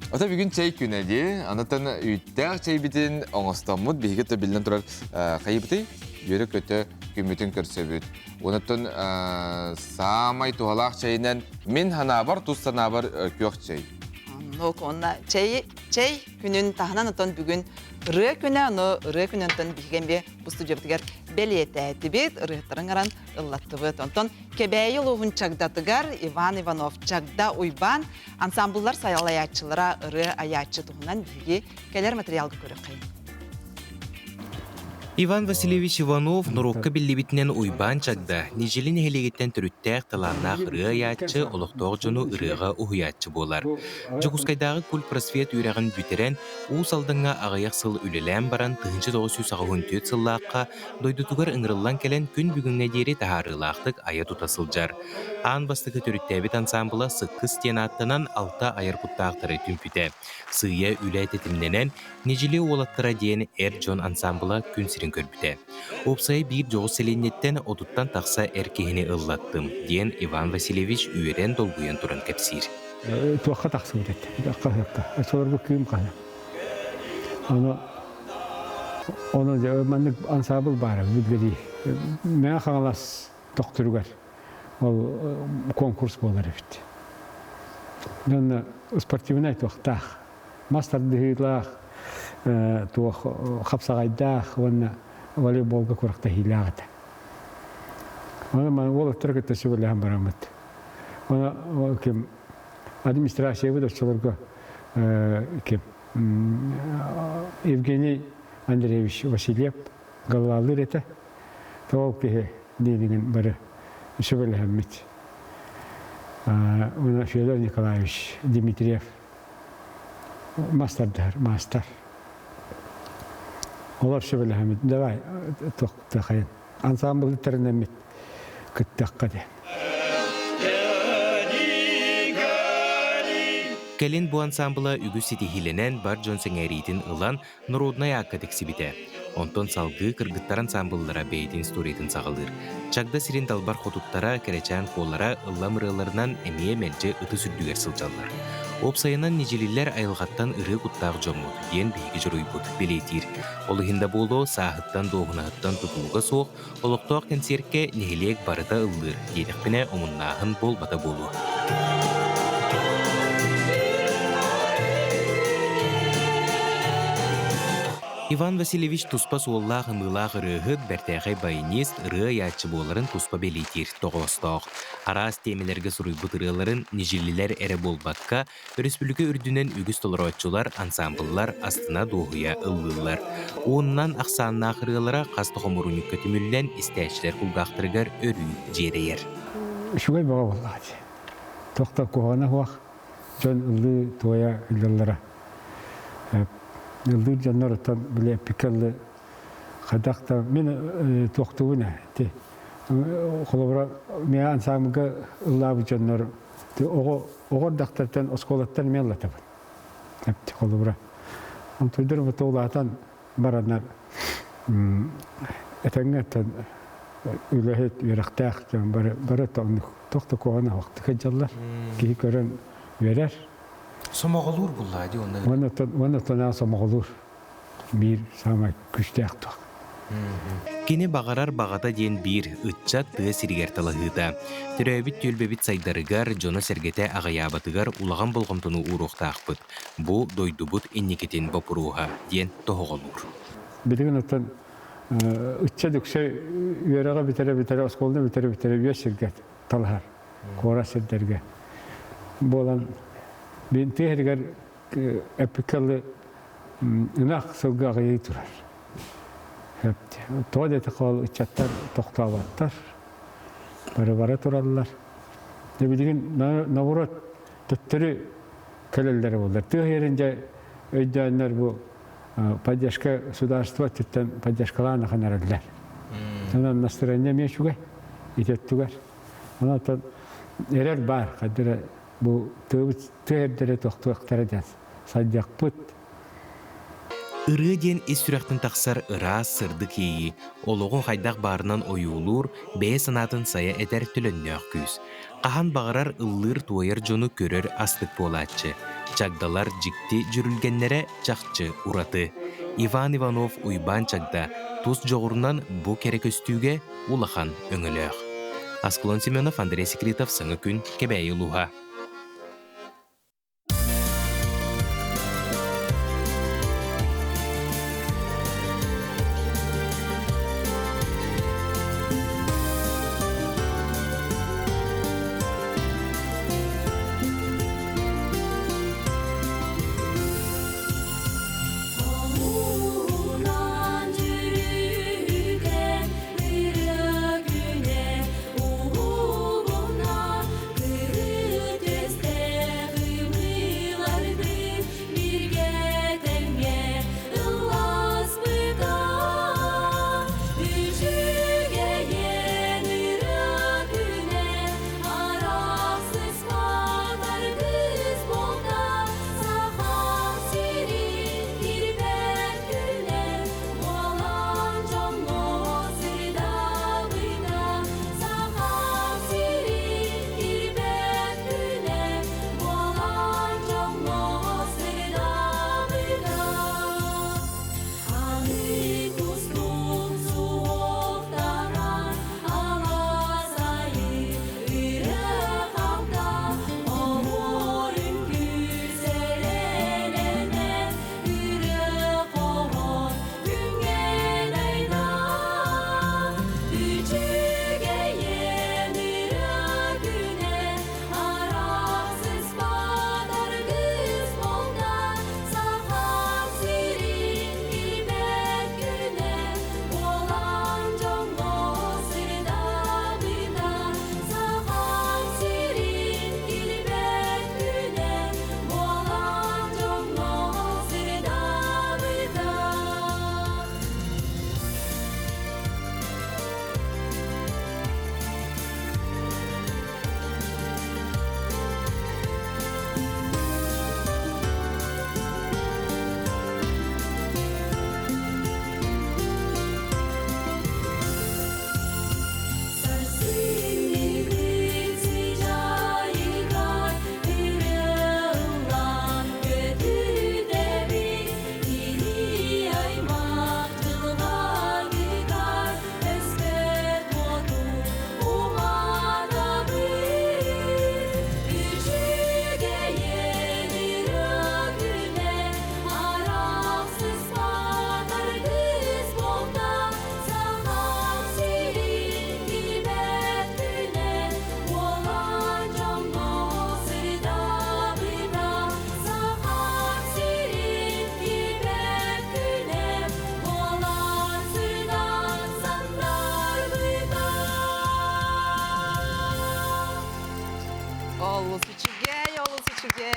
Ата бүгін чай күнәде, анатын үйттәк чай бітін оңыстамыд, бейгі төбілден тұрар қайыпты, үйері көті күмітін көрсөбіт. Онытын самай туғалақ чайынан мен ханабар, тұз санабар көк чай. Чай күнін тағынан ұтын бүгін ұры күні, ұры күнін ұтын бейгенбе бұл студиябытығар бәлеті әтібет, ұрықтарын ғаран ұллаттыбыт. Онтын кебәйі ұлығын чагдатығар Иван Иванов чагда уйбан ансамблдар сайал аятчылара ұры аятчы тұғынан бейге кәлер материалғы көрі қайын. Иван Васильевич Иванов нұрыққа білдебітінен уйбан чагда, нежелін хелегеттен түріттәк таланнақ ұры аятчы, олықтоқ жону ұрыға ұхыятчы болар. Жокускайдағы кул просвет үйрәғін бүтерен, уыс алдыңа ағаяқ сыл үлелән баран 1994 сыллаққа дойдутугар ыңырылан кәлен күн бүгінне дері тағарылақтық ая тұтасылжар. Аң бастығы түріттәбіт ансамбыла сыққы стенаттынан алта айырпұттақтары түмпіте. Сыя үлі әтетімненен, нежелі олаттыра дейін Джон ансамбыла күн сирин көрбіте. Опсай бір жоғы селенеттен отуттан тақса әркehini ыллаттым, дейін Иван Васильевич үйерен долгуен тұрын кәпсир. Туаққа тақсы өтетті, аққа, соларға күйім қаны. Оны мәнік ансамбыл бары, бүдгері. Мен қаңалас тоқтырығар. Ол конкурс болар өтті. Мен спортивный туақтақ, мастардығылақ, туақ қапсағайдақ, оны волейболға көріқті хилағыды. Оны мен ол өттіргі төсі біліған барамыд. Оны кем администрация выдавшыларға Евгений Андреевич Васильев Галалыр еті. Тоғыл кеге дейдеген бары сөбіліған мүт. Оны Федор Николаевич Дмитриев мастар. Олар сөбіліған мүт. Давай, тоқты қайын. Ансамблы түрінен мүт. Күттіққа де. Кәлін бұ ансамбыла үгі сетихиленен бар Джон Сеңәритін ұлан Нұруднай аққа тексібіте. Онтон салғы кыргыттар ансамбыллара бейдін сторетін сағылыр. Чагда сирен далбар хотуттара кәречан қолара ылламырыларынан әмие мәлчі ұты сүрдігер сылжалар. Опсайынан нежелілер айылғаттан ұры құттақ жомуд, ден бейгі жұрой бұд белейтір. Олығында болу сағыттан доғынағыттан тұтылуға соқ, олықтуақ концертке нехелек барыта ұллыр, едіқпіне омыннағын бол бата болу. Иван Васильевич туспа суоллах ымылах ырыгыт бәртәғай байнист ыры аятчы боларын туспа белейтер тоғыстақ. Арас темелерге сұруйбыт ырыларын нежелілер әрі болбаққа республика үрдінен үгіс толыратчылар ансамбллар астына доғыя ыллылар. Онынан ақсаннақ ырылара қасты қомырунық көтімілден істәшілер құлғақтырғар өрі жерейер. Шугай баға болғады. Тоқта қоғана уақ жон ыллы тоя ыллылара. Yıldır canlar otan bile pikallı kadakta men toxtuğuna te kolabora me ansamga ıllabu canlar te o daktardan oskolattan men latab hep kolabora on tudur bu toğlatan baranlar etengeten ülehet yıraqtaq can bara toxtu koğana vaqtı kajallar ki gören verer. Somağılur bulladı onlar. Onu tana somağılur. Bir sama güçte yaktı. Kene bağarar bağata diyen bir ıtça tığı sirger talahıda. Türebit tülbebit saydarıgar, jona sergete ağayabatıgar ulağan bolğamtonu uruqtaqpıt. Bu doydubut enneketin vapuruha diyen toğulur. Bilgin otan ıtça dükse yarağa bitere oskolda bitere bir şirket talahar. Kora serderge. Bolan ben tehrigar epikalı ынақ сылға ғайы тұрар. Тоғад еті қол үтчаттар тоқтауаттар, бары-бары тұралылар. Дебілген наурат түттірі кәлелдері болдар. Тұғы ерінде өйдәнлер бұл поддержка государства түттен поддержкаланы қанарылдар. Онан настроение мешуге, ететтігер. Онан әрер бар, қадыры бұл тұғырдері тоқтуақтары дән. Садяқ бұд. Ыры ден ес сүрәқтін тақсар ыра сырды кейі. Олығын қайдақ барынан ойулур, бәе санатын сая әдер түліннәқ күз. Қахан бағарар ыллыр туайыр жону көрер астық болатчы. Чагдалар жікті жүрілгенлері чақчы ураты. Иван Иванов уйбан чагда туз жоғырынан бұ керек өстүүге улахан өңіліғ. Асклон Семенов, Андрей Секретов, сыңы күн, кебәйі луға.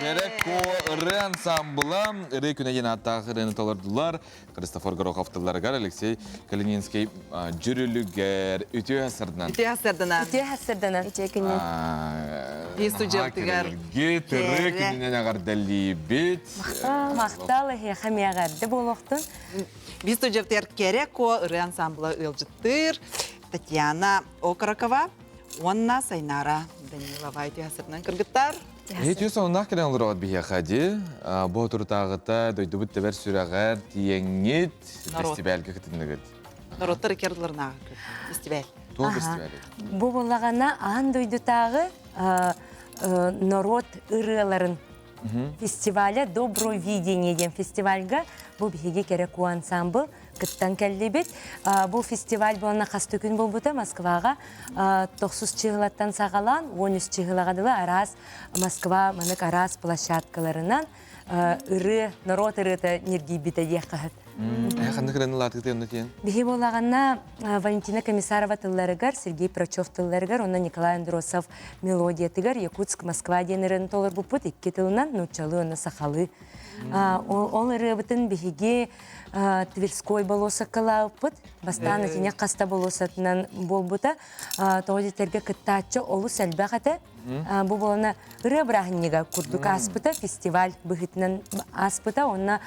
Керек ко ыры ансамблы, ыры күнә ен аттағы ырыны толырдылар. Кристофор Гороховтыларгар, Алексей Калининский жүрілігер үті әсірдінен. Үті әсірдінен. Үті әсірдінен. Үті күнен. Есту жептігер. Гет ыры күнінен ағар дәлі бет. Мақталы хәмияғарды болуқтын. Есту жептігер керек ко ыры ансамблы ылжыттыр. Татьяна Окорокова, Онна Сайнара Данилова үті әсірдінен кіргіттар. Етюс оннақ келен олар оғат бейе қади. Бұл тұртағыта дөйді бұтты бәр сүрәғар тиеңет фестивальге күтіндігіт. Народтар керділерінаға көт. Фестиваль. Тол фестивалі. Бұл болағана аң дөйді тағы народ ырыларын фестиваля «Добро видение» ден фестивальга бұл бейге керек у ансамбл кыттан кәллебет. Бұл фестиваль болна қасты күн болбыта Москваға 9 чығылаттан сағалан, 13 чығылағадылы арас Москва манык арас площадкаларынан народ ырыта нерги бита ехахат. Қанды кірені латықты енді тен? Бихи болағанна Валентина Комиссарова тылларыгар, Сергей Прочев тылларыгар, онна Николай Андросов мелодия тыгар, Якутск, Москва денерін толыр бұпыт, икке тылынан нучалы, онна сахалы. Ол ырыбытын бихиге Тверской болоса калаупыт, бастан атине қаста болосатынан болбыта, тоғдетерге кыттачы олу сәлбәғаты. Бұл болана ыры бірағыннеға күрдік аспыта, фестиваль бұғытынан аспыта, онна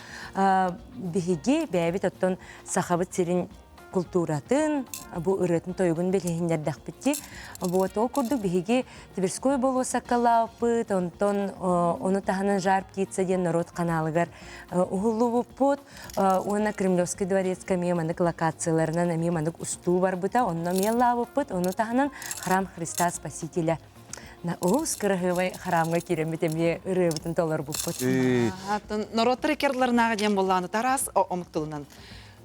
бихиге бәйбет оттон сахабыт сирин культуратын, бұл ырытын тойгын белгендер дақпытти. Бұл ол күрдік бихиге Тверской болоса калаупыт, онтон оны тағынан жарып кетсе ден народ каналыгар ұғылы бұппыт, оны Кремлевский дворецка меманық локацияларынан меманық ұсту бар бұта, оны мелла бұппыт, оны тағынан храм Христа Спасителя. Ол скырығывай храмға кереметемге ырыбытын толар бұппыт. Народ рекердларынаға ден болғаны тарас, омықтылынан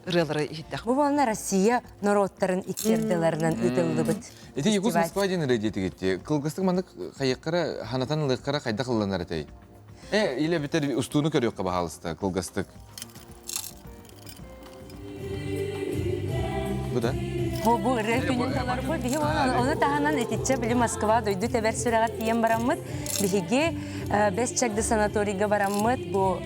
ырылары ехеттақ. Бұл болна Россия народтарын иккерділерінен үтілді бұд. Эти Якутск Москва ден ырыдеті кетті. Қылғыстық мандық қайыққара, ханатан лыққара қайда қылланар әтей? Иле бітер ұстуыны көріққа бағалысты қылғыстық. Бұ да? Бұл ыры күнін талар бұл. Бігі оны тағанан ететші білі Москва дойды тәбәр сүрағат дейін барамыд. Бігі 5 чакды санаторийға барамыд. Бұл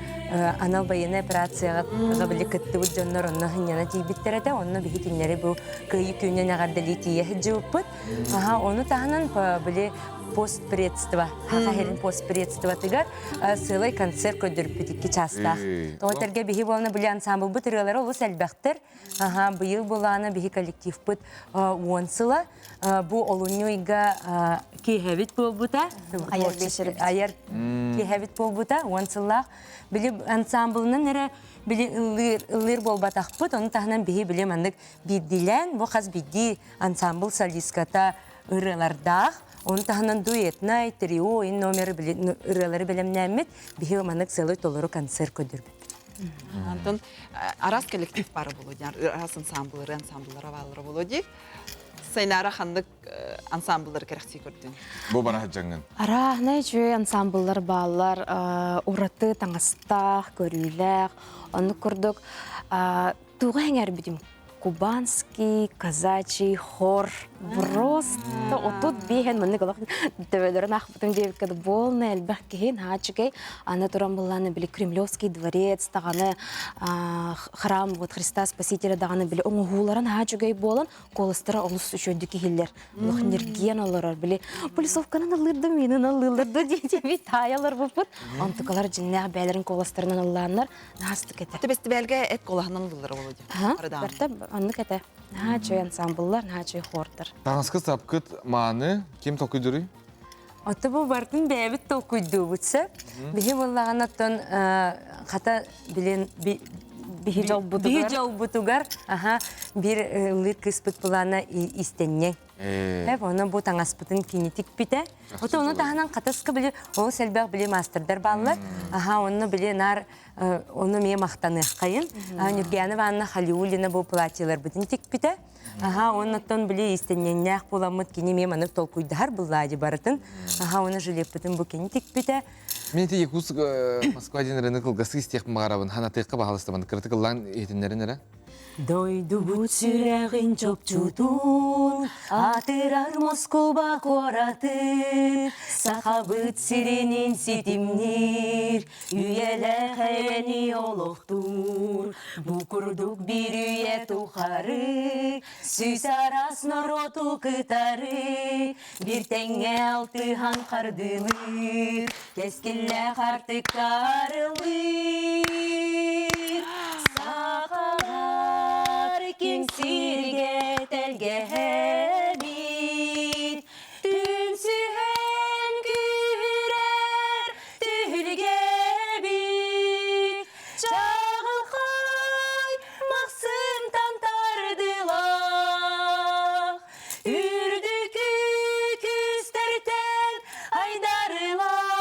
анал байыны операцияға білі күтті бұд жонлар онына хыняна тейбіттер әді. Онына бігі кенері бұл күйі күйінен ағардалі тейе хіджі ұппыд. Оны тағанан білі постпредство, хахахерин постпредство тыгар сылай концерт көдіріп бітікке частақ. Тоғытерге бігі боланы білі ансамбл бұт ырылары олы сәлбәқтір. Бұйыл боланы бігі коллектив бұт он сыла. Бұл олуnyойға кейхәвит бол бұта. Айар кейхәвит бол бұта, он сылақ. Білі ансамблының әрі білі ұлыр бол батақ бұт, оны тағынан бігі білі мандық бидділән, бұл қаз бидді ансамбл солиската ырылардақ. Он тағынан дуэтнай, трио, номер ырылары білімнәмет, бігі мандық сылы толыру концерт көдірбіт. Антон, арас коллектив бары болуды, арас ансамблары авалары болуды. Сайнара қандық ансамблары керекси көрдің? Бұл бана хаджаңын? Арағынай жөй ансамблар балар, ұраты таңастақ, көрүйләқ, оны көрдік. Туға әңер бідім. Кубанский, казачий, хор. Просто отут бейген мұны қалақ төбелерін ақпытым дейбіккеді болны әлбәқ кейін хачыгай. Аны тұран боланы білі Кремлевский дворец, тағаны храм, Христа Спасителя дағаны білі оңғуларын хачыгай болын, қолыстыра олыс үшөнді кейлер. Лұқ нерген олар білі полисовканын алырды, менің алылырды дейдеби таялар бұпыт. Онтықалар жиннәғ бәлерін қолыстырынан алыланыр, насты кәті. Төбесті бәлге әт қолағынан алылары болады. Анны кәті. Нәчөй ансамблар, нәчөй хордар. Таңысқы сапқыт маны кем тоқыдыры? Оты бұл бардың бәбіт тоқыды бұтсы. Бігі болағын оттан қата білен бігі жол бұтуғар бір ұлыр кіспіт бұлана істеннен. Оны бұл таңаспытын кинетик біті. Оты оны тағынан қатысқы білі, ол сәлбәқ білі мастердар балылар. Оны білі нар оны мей мақтанық қайын. Нүргенова Анна Халиулина бұл платилар бүтін тек біті. Оннаттан біле істенненнәқ боламыд кені мей манық толкуйдығар бұллади барытын. Оны жүлеп бүтін бұл кені тек біті. Мен те Якутск Москва денеріні қылғасы істеқпін бағарабын. Ханатыққа бағалыстымын. Кірті қылған етіндерін әрі? Дойду бұт сүрәғін чоп-чутун, атырар Москова қораты, сақабыт сиренин сетімнер, үйелі қайыны олықтур, бұқырдық бір үйе тұқары, сүз арас нұроту қытары, бір тәңе алтыған қардылыр, кескілі қартық қарылыр, King sirge telge bit Tün sühen gürer tülge bit Çağıl kay maqsım tantardılar Ürdükü küsterten aydarılar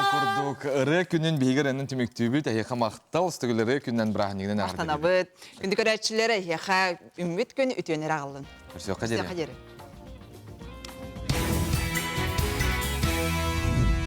Курдук ыры күнün бигеренин түмүктүүбүт эха мактал стөгөлөрү күннен брахнигинен Мақтанабыт. Күнді көрәтшілері еқа үміт күн үтенер ағылын. Көрсөк қадері.